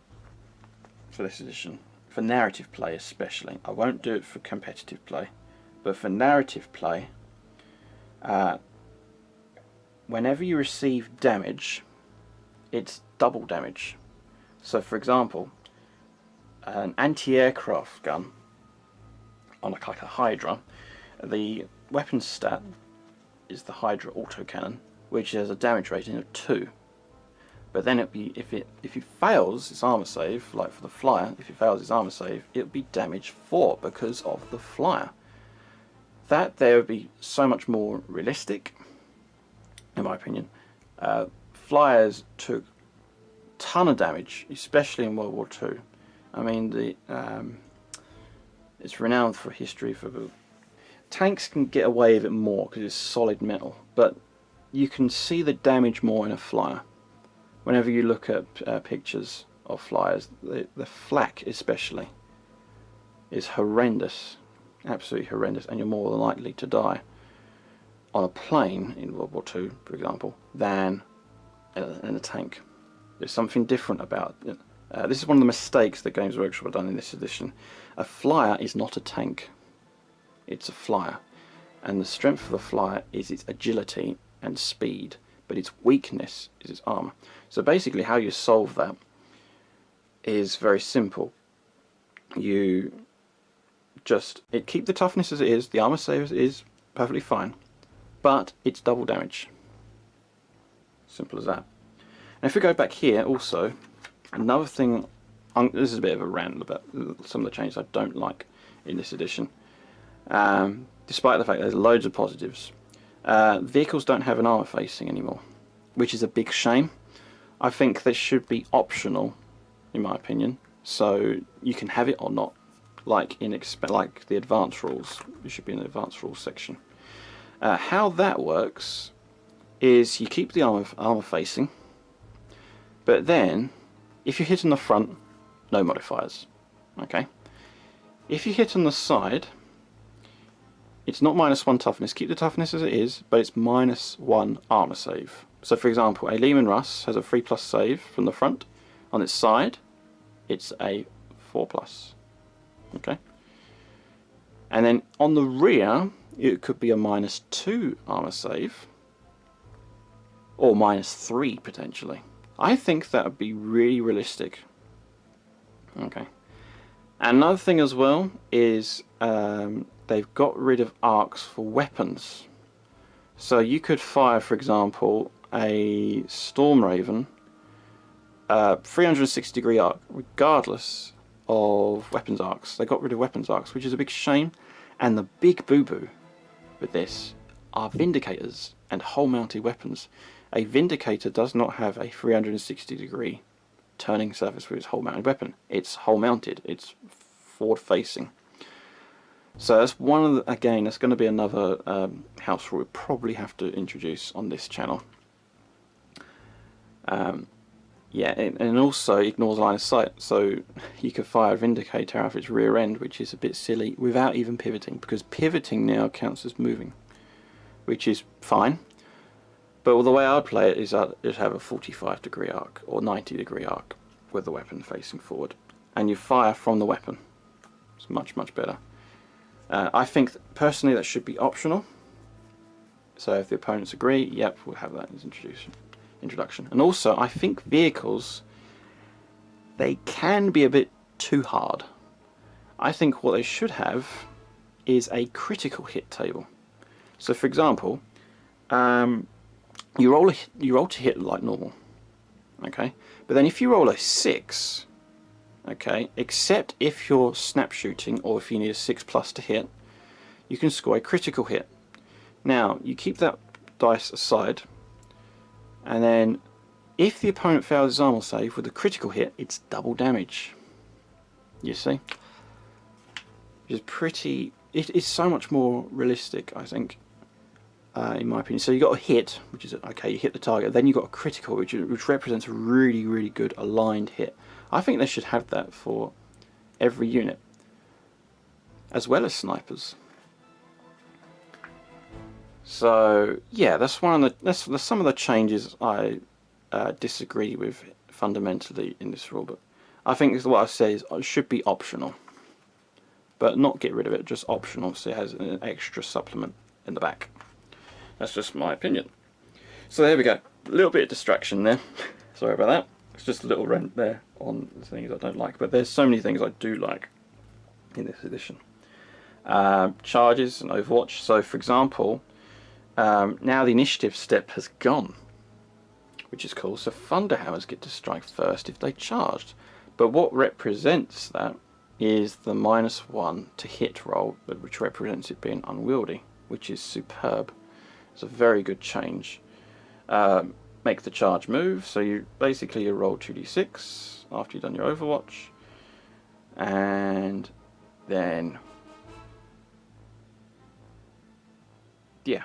for this edition, for narrative play especially, I won't do it for competitive play, but for narrative play, whenever you receive damage, it's double damage. So for example, an anti-aircraft gun on like a Hydra, the weapon stat is the Hydra autocannon, which has a damage rating of 2. But then if it fails its armor save, like for the flyer, if it fails its armor save, it would be damage 4 because of the flyer. That there would be so much more realistic, in my opinion. Flyers took a ton of damage, especially in World War II. I mean, it's renowned for history for the tanks can get away with it more because it's solid metal, but you can see the damage more in a flyer. Whenever you look at pictures of flyers, the flak especially is horrendous, absolutely horrendous, and you're more than likely to die on a plane in World War II, for example, than in a tank. There's something different about it. This is one of the mistakes that Games Workshop have done in this edition. A flyer is not a tank, it's a flyer, and the strength of the flyer is its agility and speed, but its weakness is its armor. So basically how you solve that is very simple. You just keep the toughness as it is, the armor save as it is, perfectly fine, but it's double damage. Simple as that. And if we go back here, also another thing. This is a bit of a rant about some of the changes I don't like in this edition. Despite the fact there's loads of positives, vehicles don't have an armor facing anymore, which is a big shame. I think this should be optional, in my opinion, so you can have it or not. Like like the advanced rules, it should be in the advanced rules section. How that works is you keep the armor facing, but then if you hit on the front, no modifiers. Okay. If you hit on the side, it's not -1 toughness. Keep the toughness as it is, but it's -1 armor save. So, for example, a Lehman Russ has a 3+ save from the front. On its side, it's a 4+. Okay. And then on the rear, it could be a -2 armor save, or -3 potentially. I think that would be really realistic. Okay. Another thing as well is they've got rid of arcs for weapons. So you could fire, for example, a Storm Raven 360-degree arc, regardless of weapons arcs. They got rid of weapons arcs, which is a big shame. And the big boo-boo with this are Vindicators and hull-mounted weapons. A Vindicator does not have a 360-degree turning surface with its hull-mounted weapon. It's hull-mounted. It's forward-facing. So that's one of the, again, that's going to be another house rule we probably have to introduce on this channel. Yeah, and also ignores line of sight, so you can fire a Vindicator out of its rear end, which is a bit silly, without even pivoting, because pivoting now counts as moving, which is fine. But the way I'd play it is I'd have a 45-degree arc or 90-degree arc with the weapon facing forward, and you fire from the weapon. It's much, much better. I think personally that should be optional. So if the opponents agree, yep, we'll have that as introduction. And also, I think vehicles, they can be a bit too hard. I think what they should have is a critical hit table. So for example, you roll to hit like normal, okay? But then if you roll a 6, okay, except if you're snap shooting or if you need a 6+ to hit, you can score a critical hit. Now, you keep that dice aside, and then if the opponent fails his armor save with a critical hit, it's double damage. You see? Which is pretty... It is so much more realistic, I think, in my opinion. So you got a hit, which is, okay, you hit the target, then you got a critical, which represents a really, really good aligned hit. I think they should have that for every unit, as well as snipers. So yeah, that's one of the some of the changes I disagree with fundamentally in this rulebook. I think what I say is it should be optional, but not get rid of it, just optional, so it has an extra supplement in the back. That's just my opinion. So there we go, a little bit of distraction there. Sorry about that. It's just a little rant there on the things I don't like, but there's so many things I do like in this edition. Charges and Overwatch. So for example, now the initiative step has gone, which is cool. So Thunderhammers get to strike first if they charged. But what represents that is the -1 to hit roll, which represents it being unwieldy, which is superb. It's a very good change. Make the charge move, so you basically you roll 2d6 after you've done your Overwatch, and then yeah,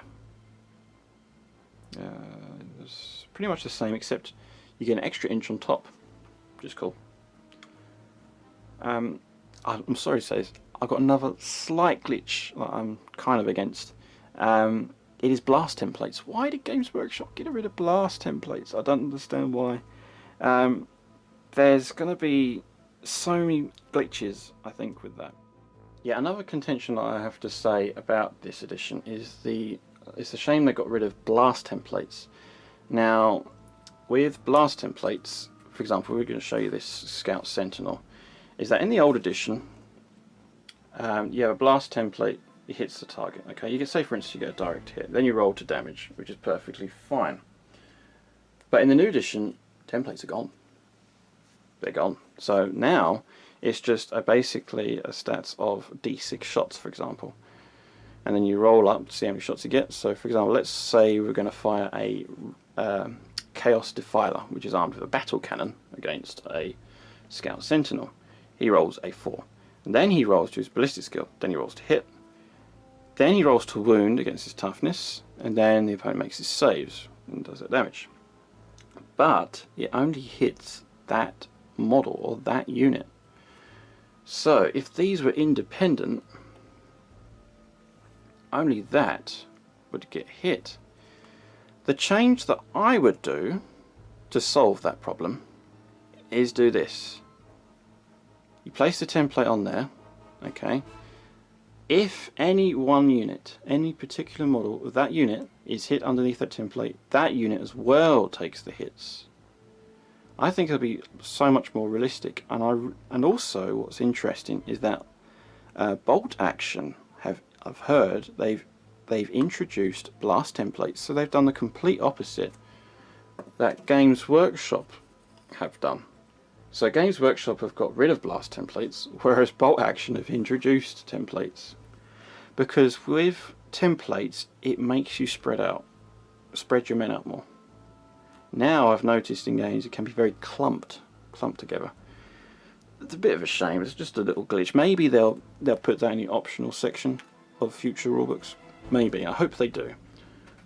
it's pretty much the same, except you get an extra inch on top, which is cool. I'm sorry to say this, I've got another slight glitch that I'm kind of against. It is blast templates. Why did Games Workshop get rid of blast templates? I don't understand why. There's going to be so many glitches, I think, with that. Yeah, another contention that I have to say about this edition is it's a shame they got rid of blast templates. Now, with blast templates, for example, we're going to show you this Scout Sentinel, is that in the old edition, you have a blast template, it hits the target. Okay, you can say for instance you get a direct hit, then you roll to damage, which is perfectly fine. But in the new edition, templates are gone. They're gone. So now it's just basically a stats of d6 shots, for example. And then you roll up to see how many shots you get. So for example, let's say we're going to fire a Chaos Defiler, which is armed with a battle cannon against a Scout Sentinel. He rolls a 4. And then he rolls to his ballistic skill. Then he rolls to hit. Then he rolls to wound against his toughness. And then the opponent makes his saves and does that damage. But it only hits that model or that unit. So if these were independent, only that would get hit. The change that I would do to solve that problem is do this. You place the template on there, okay. If any one unit, any particular model of that unit is hit underneath that template, that unit as well takes the hits. I think it'll be so much more realistic. And also what's interesting is that bolt action I've heard they've introduced blast templates, so they've done the complete opposite that Games Workshop have done. So Games Workshop have got rid of blast templates, whereas bolt action have introduced templates. Because with templates, it makes you spread your men out more. Now I've noticed in games it can be very clumped together. It's a bit of a shame. It's just a little glitch. Maybe they'll put that in the optional section of future rulebooks. Maybe. I hope they do.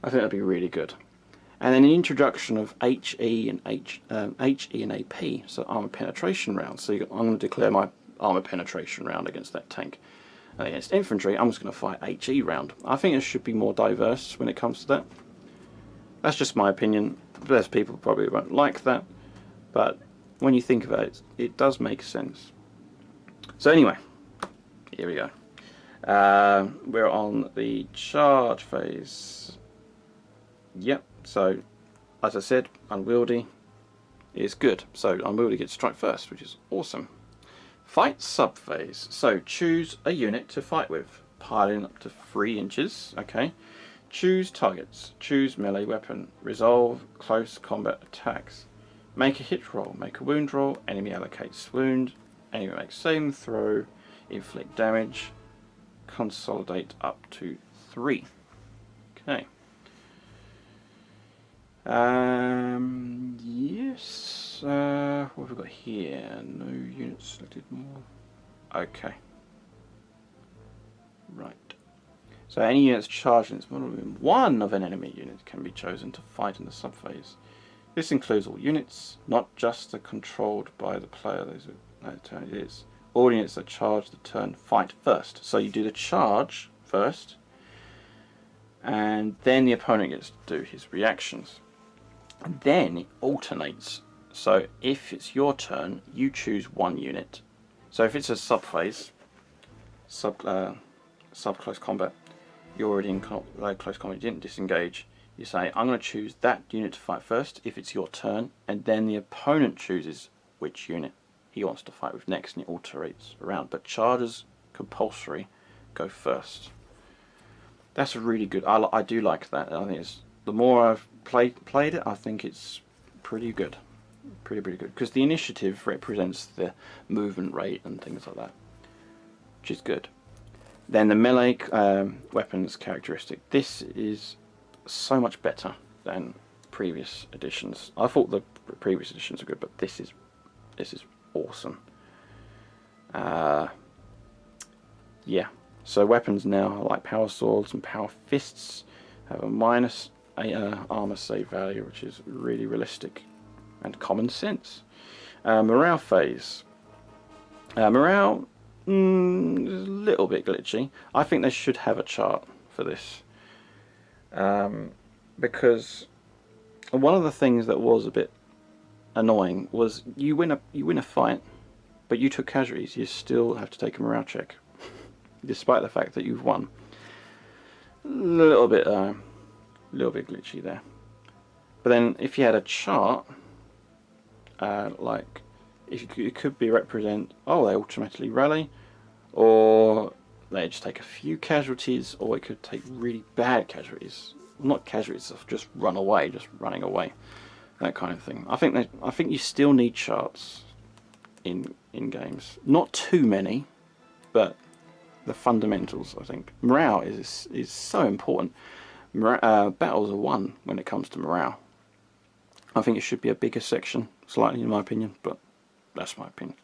I think that'd be really good. And then an introduction of HE and AP, so armor penetration rounds. So I'm going to declare my armor penetration round against that tank. And against infantry, I'm just going to fight HE round. I think it should be more diverse when it comes to that. That's just my opinion. There's people probably won't like that, but when you think about it, it does make sense. So anyway, here we go. We're on the charge phase. Yep, so as I said, unwieldy is good. So unwieldy gets strike first, which is awesome. Fight subphase. So choose a unit to fight with. Piling up to 3 inches. Okay. Choose targets. Choose melee weapon. Resolve close combat attacks. Make a hit roll. Make a wound roll. Enemy allocates wound. Enemy makes saving throw. Inflict damage. Consolidate up to 3. Okay. Yes. What have we got here? No units selected more. Okay. Right. So any units charged in its model room, one of an enemy unit can be chosen to fight in the subphase. This includes all units, not just the controlled by the player. That turn it is. All units that charge the turn fight first. So you do the charge first, and then the opponent gets to do his reactions. And then it alternates. So if it's your turn, you choose one unit. So if it's a subphase, sub close combat, you're already in close combat, you didn't disengage, you say, I'm going to choose that unit to fight first if it's your turn, and then the opponent chooses which unit he wants to fight with next, and it alternates around. But charges, compulsory, go first. That's a really good, I do like that. I think it's, the more I've played it, I think it's pretty good. Pretty good. Because the initiative represents the movement rate and things like that, which is good. Then the melee weapons characteristic. This is so much better than previous editions. I thought the previous editions were good, but this is awesome. Yeah. So weapons now are like power swords and power fists have a minus armor save value, which is really realistic and common sense. Morale phase. Morale is a little bit glitchy. I think they should have a chart for this, because one of the things that was a bit annoying was you win a fight, but you took casualties. You still have to take a morale check, despite the fact that you've won. A little bit glitchy there. But then if you had a chart, like it could be represent, oh, they automatically rally, or they just take a few casualties, or it could take really bad casualties. Not casualties, just run away, just running away, that kind of thing. I think you still need charts in games. Not too many, but the fundamentals. I think morale is so important. Battles are won when it comes to morale. I think it should be a bigger section, slightly in my opinion, but that's my opinion.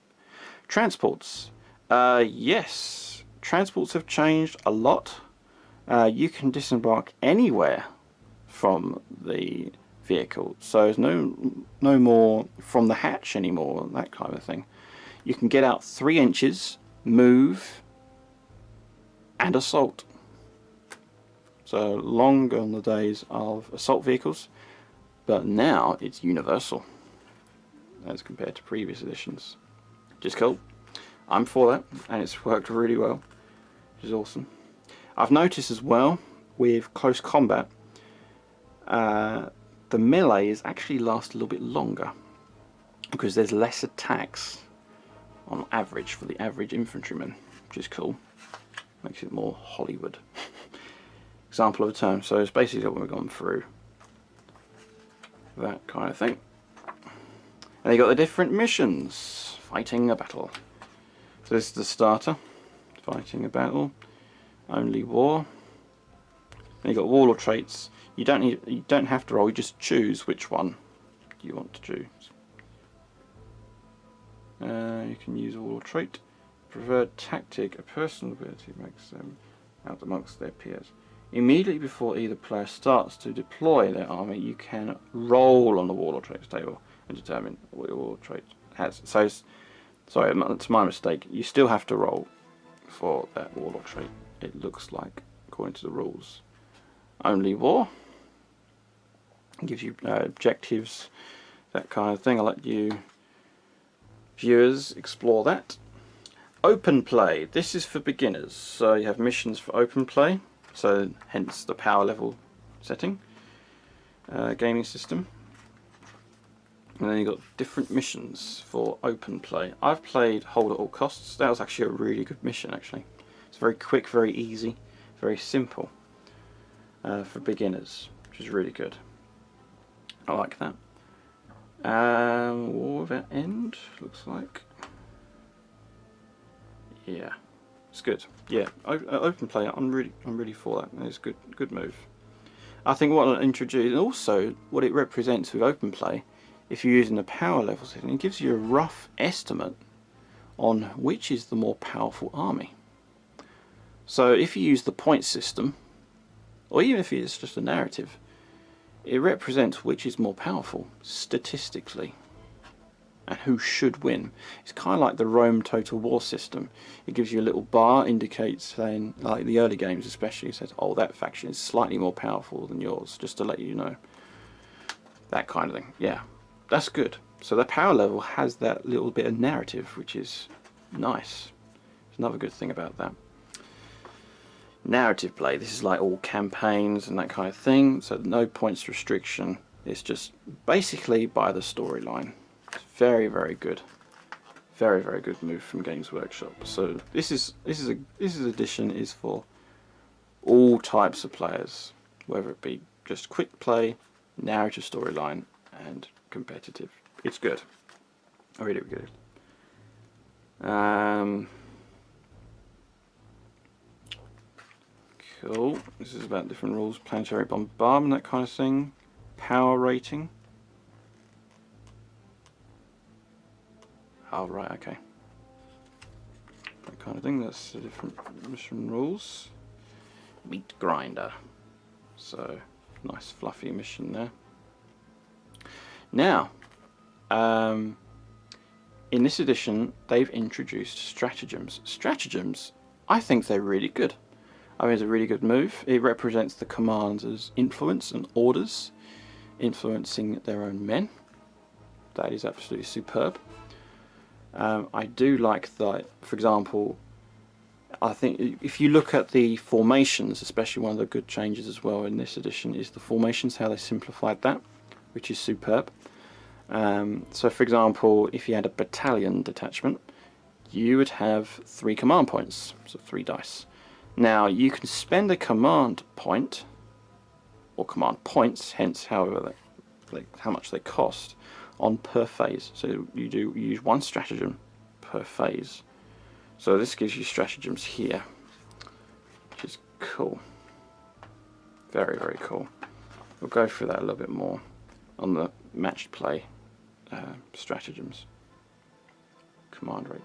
Transports. Yes, transports have changed a lot. You can disembark anywhere from the vehicle, so there's no more from the hatch anymore, that kind of thing. You can get out 3 inches, move, and assault. So long gone the days of assault vehicles, but now it's universal as compared to previous editions. Just cool. I'm for that, and it's worked really well, which is awesome. I've noticed as well with close combat, the melees actually last a little bit longer because there's less attacks on average for the average infantryman, which is cool. Makes it more Hollywood. Example of a term. So it's basically what we've gone through. That kind of thing. And you got the different missions. Fighting a battle. So this is the starter. Fighting a battle. Only war. And you got warlord traits. You don't have to roll. You just choose which one you want to choose. You can use a warlord trait. Preferred tactic. A personal ability makes them out amongst their peers. Immediately before either player starts to deploy their army, you can roll on the warlord traits table and determine what your warlord trait has. So, sorry, that's my mistake. You still have to roll for that warlord trait. It looks like, according to the rules. Only war. It gives you objectives, that kind of thing. I'll let you viewers explore that. Open play. This is for beginners. So you have missions for open play. So hence the power level setting. Gaming system. And then you've got different missions for open play. I've played Hold at All Costs. That was actually a really good mission actually. It's very quick, very easy, very simple for beginners, which is really good. I like that. War Without End looks like. Yeah, it's good. Yeah, open play. I'm really for that. It's good move. I think what I'll introduce, and also what it represents with open play, if you're using the power level setting, it gives you a rough estimate on which is the more powerful army. So if you use the point system, or even if it's just a narrative, it represents which is more powerful statistically and who should win. It's kind of like the Rome Total War system. It gives you a little bar, indicates saying, like the early games especially, it says, oh, that faction is slightly more powerful than yours, just to let you know. That kind of thing. Yeah, that's good. So the power level has that little bit of narrative, which is nice. It's another good thing about that. Narrative play, this is like all campaigns and that kind of thing, so no points restriction. It's just basically by the storyline. It's very, very good. Very, very good move from Games Workshop. So this edition is for all types of players, whether it be just quick play, narrative storyline, and competitive. It's good. Really good. Cool. This is about different rules, planetary bombardment, that kind of thing. Power rating. Oh, right, okay. That kind of thing. That's the different mission rules. Meat grinder. So, nice fluffy mission there. Now, in this edition, they've introduced stratagems. Stratagems, I think they're really good. I mean, it's a really good move. It represents the commander's influence and orders, influencing their own men. That is absolutely superb. I do like that, for example, I think if you look at the formations, especially one of the good changes as well in this edition is the formations, how they simplified that, which is superb. So for example, if you had a battalion detachment, you would have 3 command points, so 3 dice. Now you can spend a command point, or command points, hence however how much they cost, on per phase. So you use 1 stratagem per phase. So this gives you stratagems here, which is cool. Very, very cool. We'll go through that a little bit more on the matched play stratagems. Command rate.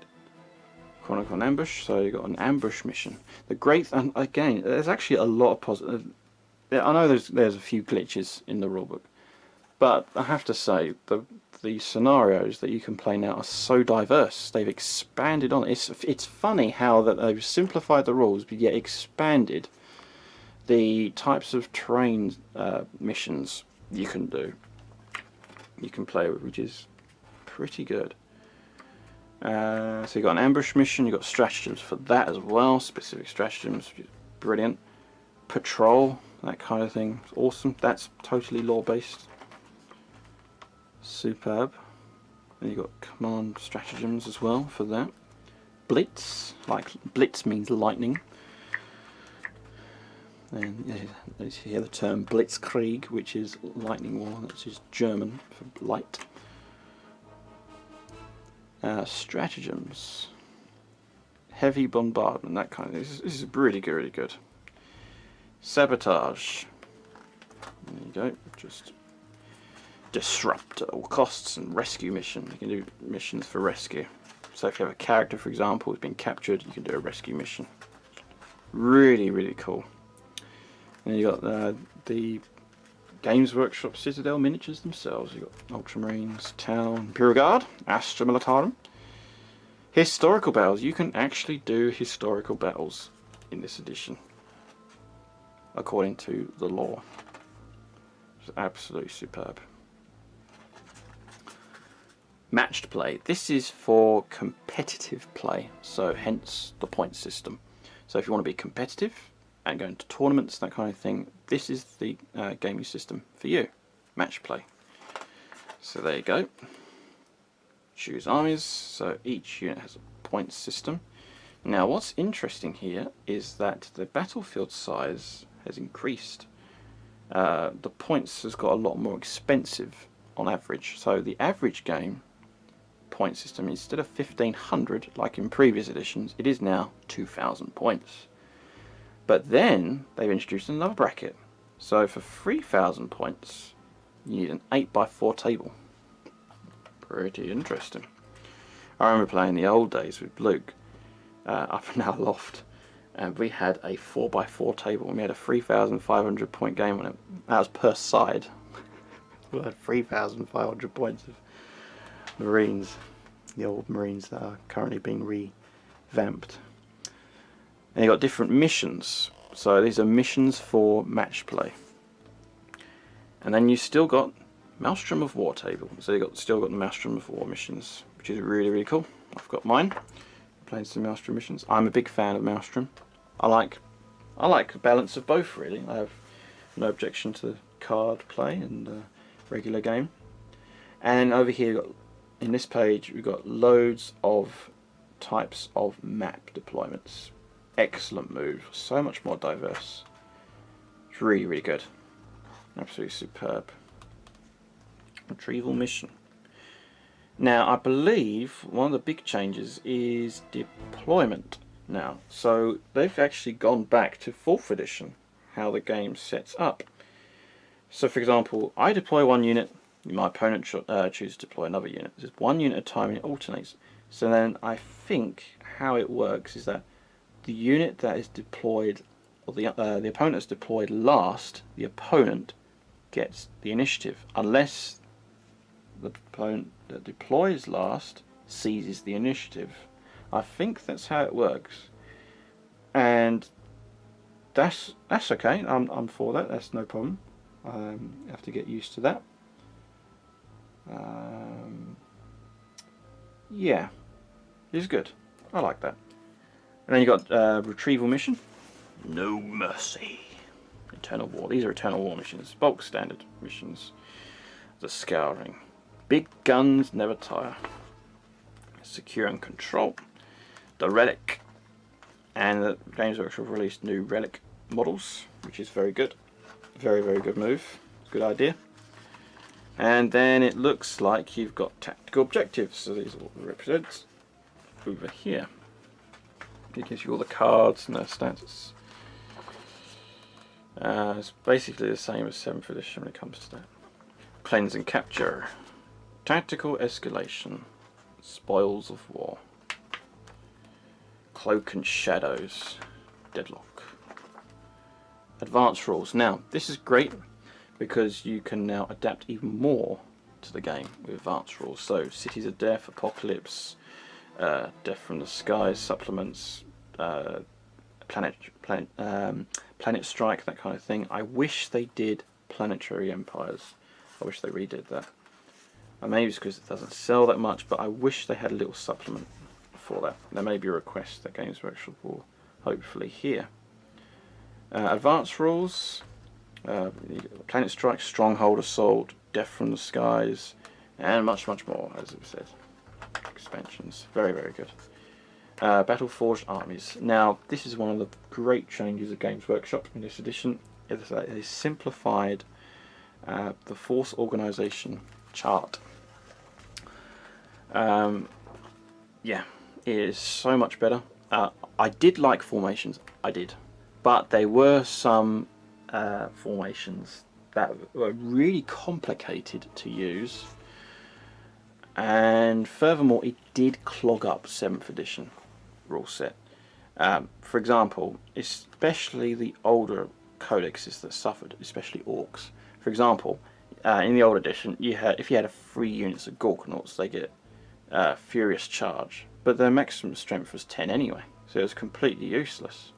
Chronicle and ambush. So you've got an ambush mission. The great, and again, there's actually a lot of positive. I know there's a few glitches in the rulebook, but I have to say the scenarios that you can play now are so diverse. They've expanded on it. It's funny how that they've simplified the rules, but yet expanded the types of terrain missions you can do. You can play with, which is pretty good. So you've got an ambush mission, you've got stratagems for that as well, specific stratagems, which is brilliant. Patrol, that kind of thing, it's awesome. That's totally lore based. Superb. Then you've got command stratagems as well for that. Blitz, like blitz means lightning. And you hear the term Blitzkrieg, which is lightning war, which is German for light. Stratagems, heavy bombardment, that kind of thing. This is really good, really good. Sabotage. There you go. Just disrupt at all costs, and rescue mission. You can do missions for rescue. So if you have a character, for example, who's been captured, you can do a rescue mission. Really, really cool. And you got the Games Workshop Citadel miniatures themselves. You've got Ultramarines, Town, Imperial Guard, Astra Militarum. Historical battles. You can actually do historical battles in this edition, according to the lore. It's absolutely superb. Matched play. This is for competitive play, so hence the point system. So if you want to be competitive and go into tournaments, that kind of thing, this is the gaming system for you. Match play. So there you go. Choose armies. So each unit has a point system. Now what's interesting here is that the battlefield size has increased. The points has got a lot more expensive on average. So the average game point system, instead of 1500 like in previous editions, it is now 2000 points. But then they've introduced another bracket. So for 3000 points, you need an 8x4 table. Pretty interesting. I remember playing the old days with Luke up in our loft, and we had a 4x4 table, and we had a 3,500 point game on it. That was per side. We had 3,500 points of Marines, the old Marines that are currently being revamped. And you've got different missions. So these are missions for match play. And then you still got Maelstrom of War table. So you've still got the Maelstrom of War missions, which is really, really cool. I've got mine. I'm playing some Maelstrom missions. I'm a big fan of Maelstrom. I like a balance of both, really. I have no objection to card play and regular game. And over here, in this page, we've got loads of types of map deployments. Excellent move, so much more diverse. It's really, really good. Absolutely superb. Retrieval mission. Now, I believe one of the big changes is deployment now. So they've actually gone back to 4th edition, how the game sets up. So for example, I deploy one unit, my opponent chooses to deploy another unit. It's 1 unit at a time and it alternates. So then I think how it works is that the unit that is deployed, or the opponent is deployed last, the opponent gets the initiative, unless the opponent that deploys last seizes the initiative. I think that's how it works, and that's okay. I'm for that. That's no problem. I have to get used to that. Yeah, it's good. I like that. And then you got retrieval mission. No mercy. Eternal War. These are Eternal War missions. Bulk standard missions. The Scouring. Big guns never tire. Secure and control. The Relic. And the Games Workshop released new Relic models, which is very good. Very, very good move. Good idea. And then it looks like you've got tactical objectives. So these are what it represents over here. It gives you all the cards and their stats. It's basically the same as 7th edition when it comes to that. Cleanse and capture. Tactical escalation. Spoils of war. Cloak and shadows. Deadlock. Advanced rules. Now, this is great because you can now adapt even more to the game with advanced rules. So, Cities of Death, Apocalypse, Death from the Skies, supplements, planet strike, that kind of thing. I wish they did planetary empires. I wish they redid that. Maybe it's because it doesn't sell that much, but I wish they had a little supplement for that. There may be a request that Games Workshop will hopefully hear. Advanced rules, Planet Strike, Stronghold Assault, Death from the Skies, and much, much more, as it says. Expansions. Very, very good. Battle-Forged Armies. Now, this is one of the great changes of Games Workshop in this edition. They simplified the force organisation chart. Yeah, it is so much better. I did like formations, I did, but there were some formations that were really complicated to use, and furthermore it did clog up 7th edition rule set. For example, especially the older codexes that suffered, especially orcs. For example, in the old edition, if you had 3 units of Gorkanauts, they get Furious Charge, but their maximum strength was 10 anyway, so it was completely useless.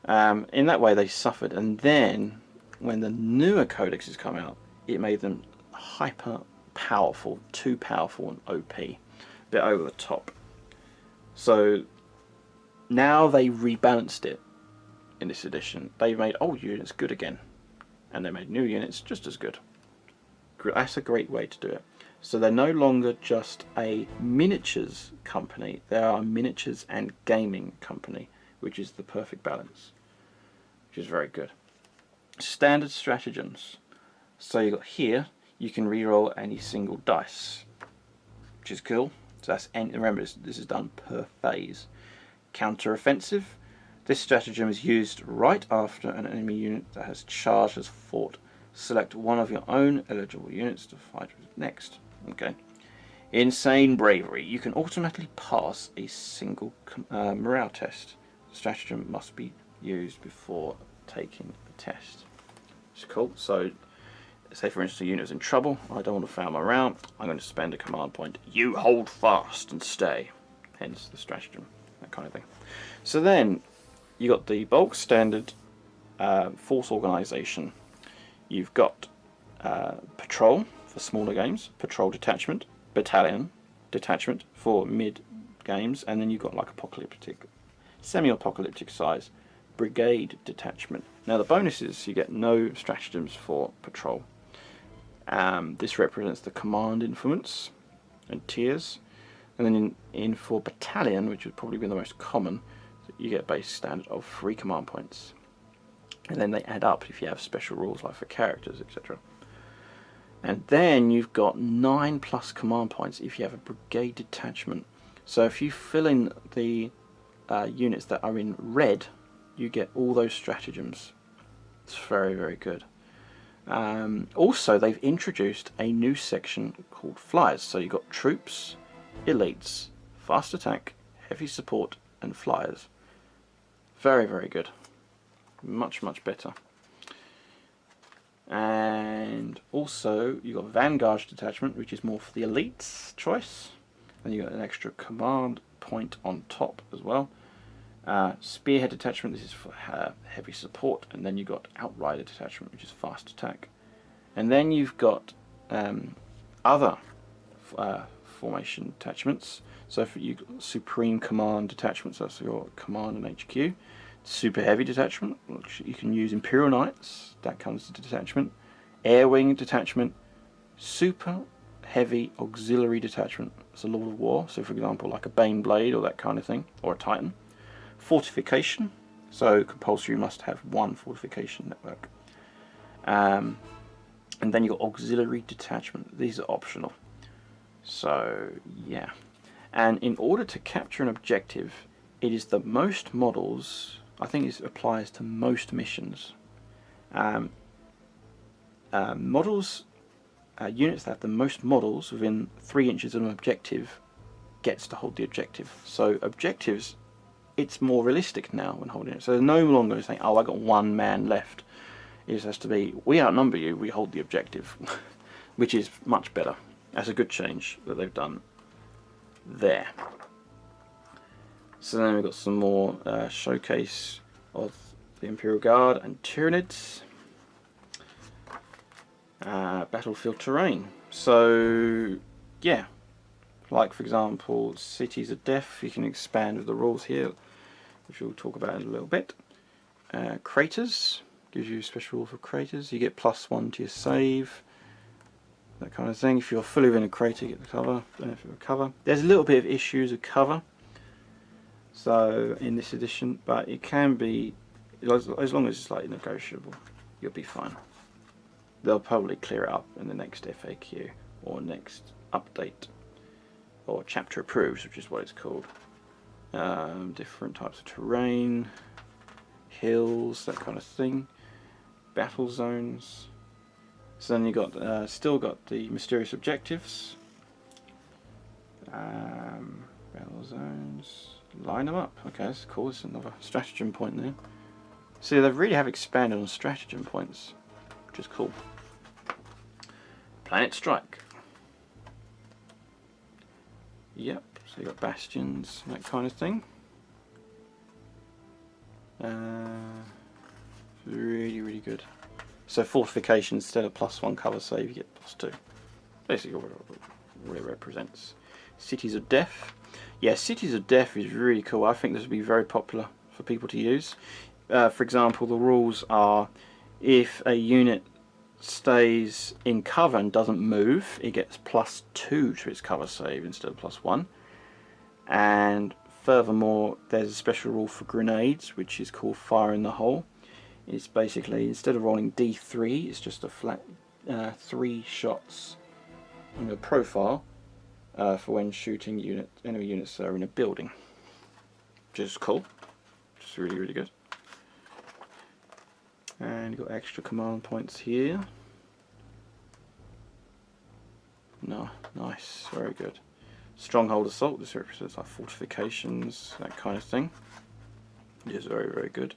In that way they suffered, and then when the newer codexes come out, it made them hyper powerful, too powerful and OP, a bit over the top. So now they rebalanced it in this edition. They've made old units good again, and they made new units just as good. That's a great way to do it. So they're no longer just a miniatures company, they are a miniatures and gaming company, which is the perfect balance, which is very good. Standard stratagems. So you got here, you can reroll any single dice, which is cool. So that's remember, this is done per phase. Counter offensive. This stratagem is used right after an enemy unit that has charged has fought. Select one of your own eligible units to fight with next. Okay. Insane bravery. You can automatically pass a single morale test. The stratagem must be used before taking the test. It's cool. So, say for instance a unit is in trouble. I don't want to fail my round. I'm going to spend a command point. You hold fast and stay. Hence the stratagem. That kind of thing. So then, you got the bulk standard force organisation. You've got patrol for smaller games, patrol detachment, battalion detachment for mid games, and then you've got like apocalyptic, semi-apocalyptic size brigade detachment. Now the bonuses, you get no stratagems for patrol. This represents the command influence and tiers, and then in for battalion, which would probably be the most common, you get a base standard of 3 command points. And then they add up if you have special rules like for characters, etc. And then you've got 9+ command points if you have a brigade detachment. So if you fill in the units that are in red, you get all those stratagems. It's very, very good. Also, they've introduced a new section called flyers. So you've got troops, elites, fast attack, heavy support, and flyers. Very, very good. Much, much better. And also you got Vanguard detachment, which is more for the elites choice, and you got an extra command point on top as well. Spearhead detachment, this is for heavy support, and then you got Outrider detachment, which is fast attack. And then you've got other formation detachments. So for you, Supreme Command detachments, that's your command and HQ. Super Heavy detachment, which you can use Imperial Knights, that comes to detachment. Air Wing detachment, Super heavy auxiliary detachment. It's a Lord of War, so for example like a Bane Blade or that kind of thing, or a Titan. Fortification, so compulsory must have one fortification network. And then you've got auxiliary detachment. These are optional. So yeah. And in order to capture an objective, it is the most models, I think this applies to most missions. Units that have the most models within 3 inches of an objective gets to hold the objective. So objectives, it's more realistic now when holding it. So they're no longer saying, oh, I got 1 man left. It just has to be, we outnumber you, we hold the objective, which is much better. That's a good change that they've done there. So then we've got some more showcase of the Imperial Guard and Tyranids. Battlefield terrain. So yeah, like for example Cities of Death, you can expand with the rules here, which we'll talk about in a little bit. Craters, gives you a special rule for craters. You get +1 to your save, that kind of thing. If you're fully within a crater, you get the cover, benefit of cover. There's a little bit of issues with cover, so in this edition, but it can be, as long as it's like negotiable, you'll be fine. They'll probably clear it up in the next FAQ or next update or chapter approves, which is what it's called. Different types of terrain, hills, that kind of thing. Battle zones. So then you got still got the mysterious objectives. Battle zones. Line them up. Okay, that's cool. It's another stratagem point there. See, they really have expanded on stratagem points, which is cool. Planet Strike. Yep, so you got bastions, that kind of thing. Really, really good. So fortification, instead of +1 cover save, you get +2. Basically what it represents. Cities of Death. Yeah, Cities of Death is really cool. I think this would be very popular for people to use. For example, the rules are, if a unit stays in cover and doesn't move, it gets +2 to its cover save instead of +1. And furthermore, there's a special rule for grenades, which is called Fire in the Hole. It's basically, instead of rolling D3, it's just a flat 3 shots on your profile for when shooting enemy units that are in a building, which is cool. Just really, really good. And you've got extra command points here. No, nice, very good. Stronghold Assault, this represents like fortifications, that kind of thing. It is very, very good.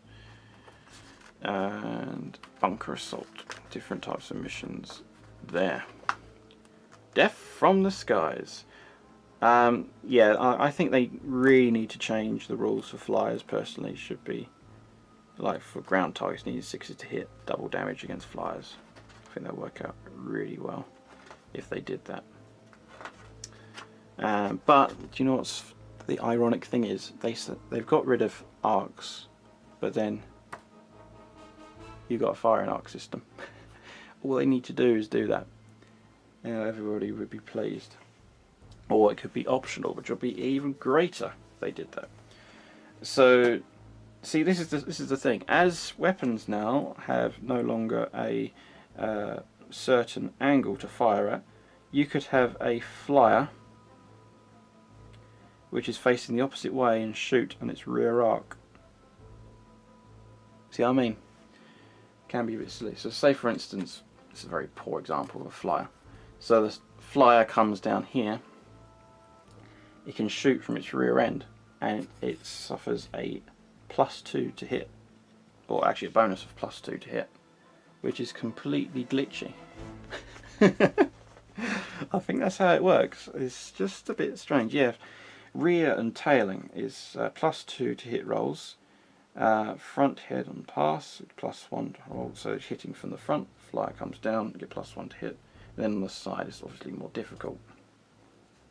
And Bunker Assault, different types of missions there. Death from the Skies. Yeah, I think they really need to change the rules for flyers. Personally, should be like for ground targets, needed 60 to hit, double damage against flyers. I think that would work out really well if they did that. But do you know what's the ironic thing is? They've got rid of arcs, but then you've got a firing arc system. All they need to do is do that. You know, everybody would be pleased. Or it could be optional, which would be even greater if they did that. So, see, this is the thing. As weapons now have no longer a certain angle to fire at, you could have a flyer which is facing the opposite way and shoot on its rear arc. See what I mean? Can be a bit silly. So say for instance, this is a very poor example of a flyer. So the flyer comes down here, it can shoot from its rear end and it suffers a +2 to hit, or actually a bonus of +2 to hit, which is completely glitchy. I think that's how it works. It's just a bit strange. Yeah, rear and tailing is +2 to hit rolls. Front head on pass, +1 to roll, so it's hitting from the front. Flyer comes down, you get +1 to hit. And then on the side it's obviously more difficult,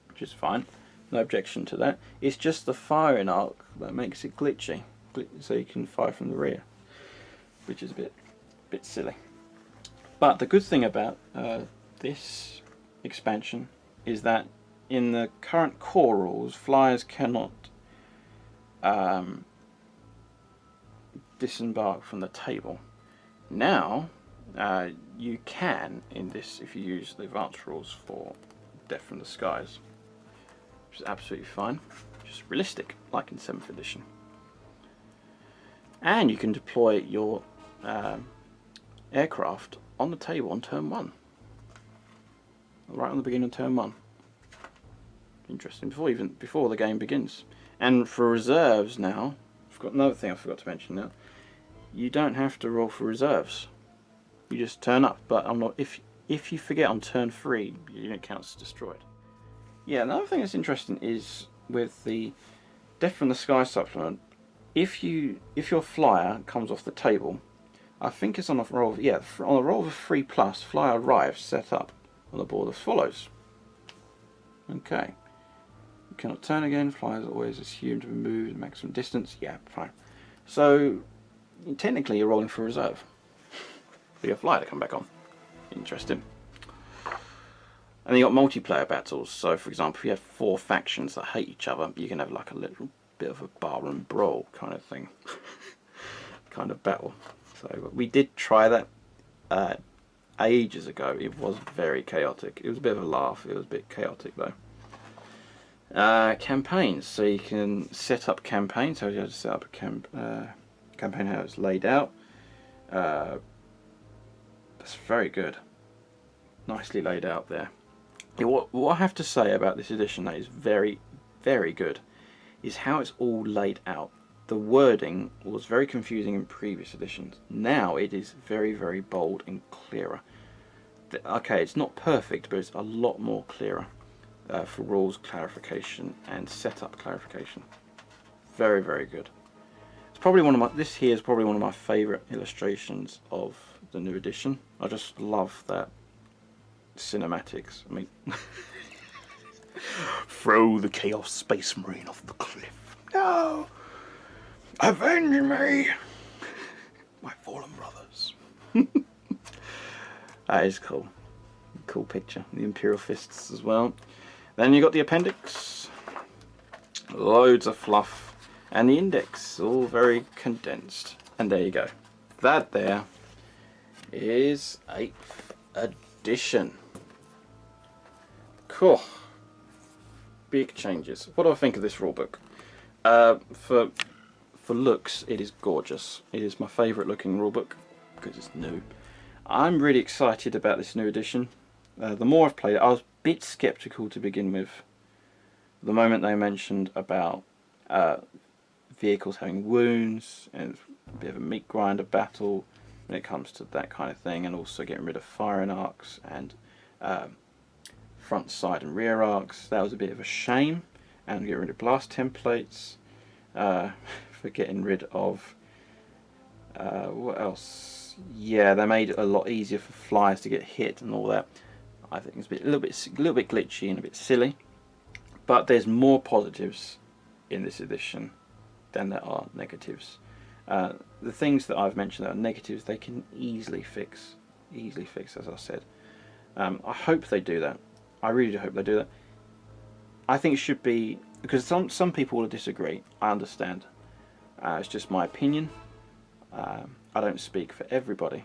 which is fine. No objection to that. It's just the firing arc that makes it glitchy, so you can fire from the rear, which is a bit silly. But the good thing about this expansion is that in the current core rules, flyers cannot disembark from the table. Now you can in this if you use the advanced rules for Death from the Skies, which is absolutely fine, just realistic like in 7th edition. And you can deploy your aircraft on the table on turn 1, right on the beginning of turn 1. Interesting, before the game begins. And for reserves now, I've got another thing I forgot to mention now. You don't have to roll for reserves. You just turn up. But I'm not. If you forget on turn 3, your unit counts as destroyed. Yeah, another thing that's interesting is with the Death from the Sky supplement. If your flyer comes off the table, I think it's on a roll of, on a roll of 3+, flyer arrives set up on the board as follows. Okay. You cannot turn again. Flyers are always assumed to be moved maximum distance. Yeah, fine. So technically you're rolling for reserve for your flyer to come back on. Interesting. And you got multiplayer battles. So for example, if you have 4 factions that hate each other, you can have like a little bit of a barroom brawl kind of thing, kind of battle. So we did try that ages ago. It was very chaotic. It was a bit of a laugh. It was a bit chaotic though. Campaigns. So you can set up campaigns. So you have to set up a campaign how it's laid out. That's very good. Nicely laid out there. What I have to say about this edition that is very, very good is how it's all laid out. The wording was very confusing in previous editions. Now it is very, very bold and clearer. Okay, it's not perfect, but it's a lot more clearer for rules clarification and setup clarification. Very, very good. It's probably this here is probably one of my favourite illustrations of the new edition. I just love that cinematics. I mean, throw the Chaos Space Marine off the cliff. No! Avenge me! My fallen brothers. That is cool. Cool picture. The Imperial Fists as well. Then you got the appendix. Loads of fluff. And the index. All very condensed. And there you go. That there is 8th edition. Cool. Big changes. What do I think of this rulebook? For looks, it is gorgeous. It is my favourite looking rulebook because it's new. I'm really excited about this new edition. The more I've played it, I was a bit sceptical to begin with. The moment they mentioned about vehicles having wounds and a bit of a meat grinder battle when it comes to that kind of thing, and also getting rid of firing arcs and front, side and rear arcs, that was a bit of a shame. And getting rid of blast templates, for getting rid of what else? Yeah, they made it a lot easier for flyers to get hit and all that. I think it's a little bit glitchy and a bit silly, but there's more positives in this edition than there are negatives. The things that I've mentioned that are negatives, they can easily fix, as I said. I hope they do that. I really do hope they do that. I think it should be, because some people will disagree. I understand. It's just my opinion. I don't speak for everybody.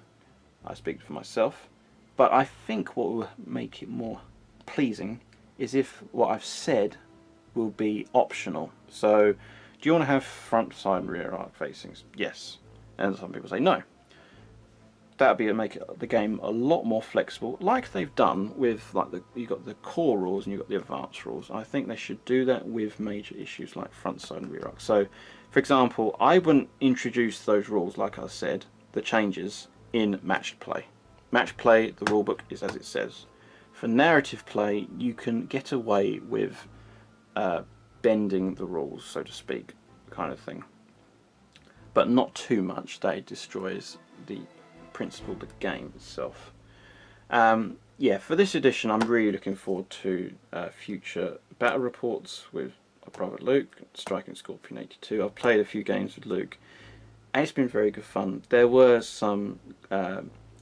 I speak for myself. But I think what will make it more pleasing is if what I've said will be optional. So, do you want to have front, side, and rear arc facings? Yes. And some people say no. That would make the game a lot more flexible, like they've done with you got the core rules and you got the advanced rules. I think they should do that with major issues like front, side, and rear arc. So, for example, I wouldn't introduce those rules, like I said, the changes in matched play. Match play, the rulebook is as it says. For narrative play, you can get away with bending the rules, so to speak, kind of thing, but not too much that it destroys the principle of the game itself. Yeah, for this edition, I'm really looking forward to future battle reports with my brother Luke, Striking Scorpion 82. I've played a few games with Luke, and it's been very good fun. There were some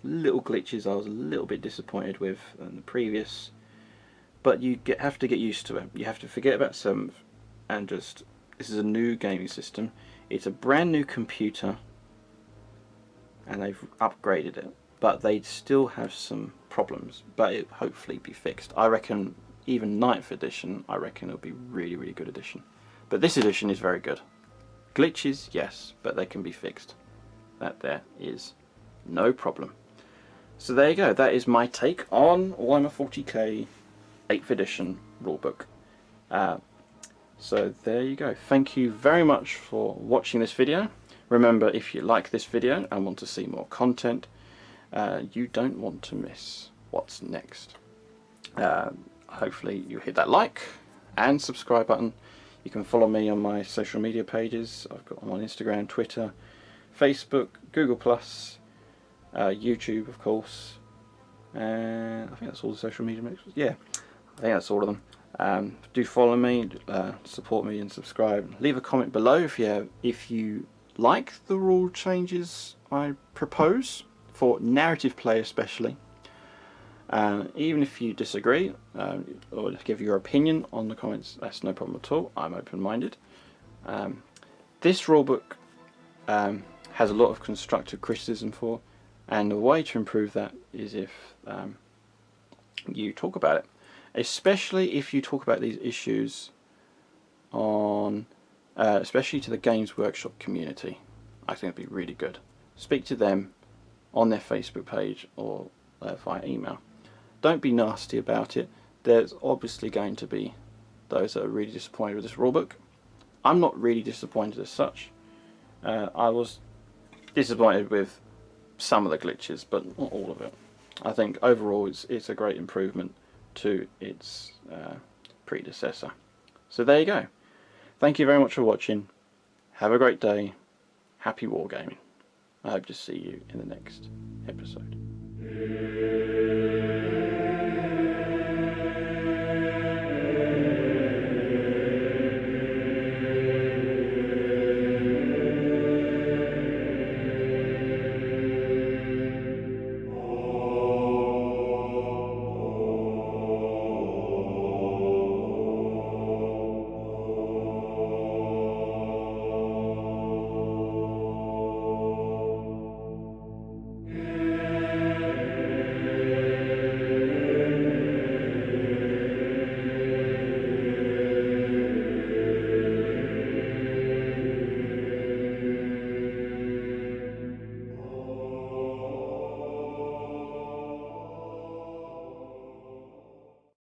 little glitches I was a little bit disappointed with in the previous but you have to get used to it. You have to forget about 7th and just, this is a new gaming system. It's a brand new computer and they've upgraded it, but they still have some problems, but it hopefully be fixed. I reckon even 9th edition, I reckon it'll be really, really good edition. But this edition is very good. Glitches, yes, but they can be fixed. That there is no problem. So there you go, that is my take on Warhammer 40k 8th edition rulebook. So there you go. Thank you very much for watching this video. Remember, if you like this video and want to see more content, you don't want to miss what's next. Hopefully you hit that like and subscribe button. You can follow me on my social media pages. I've got them on Instagram, Twitter, Facebook, Google+, YouTube of course, and I think that's all the social media mixes. Yeah, I think that's all of them. Do follow me, support me and subscribe. Leave a comment below if you like the rule changes I propose, for narrative play especially. Even if you disagree or give your opinion on the comments, that's no problem at all. I'm open-minded. This rulebook has a lot of constructive criticism for, and the way to improve that is if you talk about it, especially if you talk about these issues on especially to the Games Workshop community. I think it'd be really good. Speak to them on their Facebook page or via email. Don't be nasty about it. There's obviously going to be those that are really disappointed with this rulebook. I'm not really disappointed as such. I was disappointed with some of the glitches, but not all of it. I think overall it's a great improvement to its predecessor. So there you go. Thank you very much for watching. Have a great day. Happy wargaming. I hope to see you in the next episode.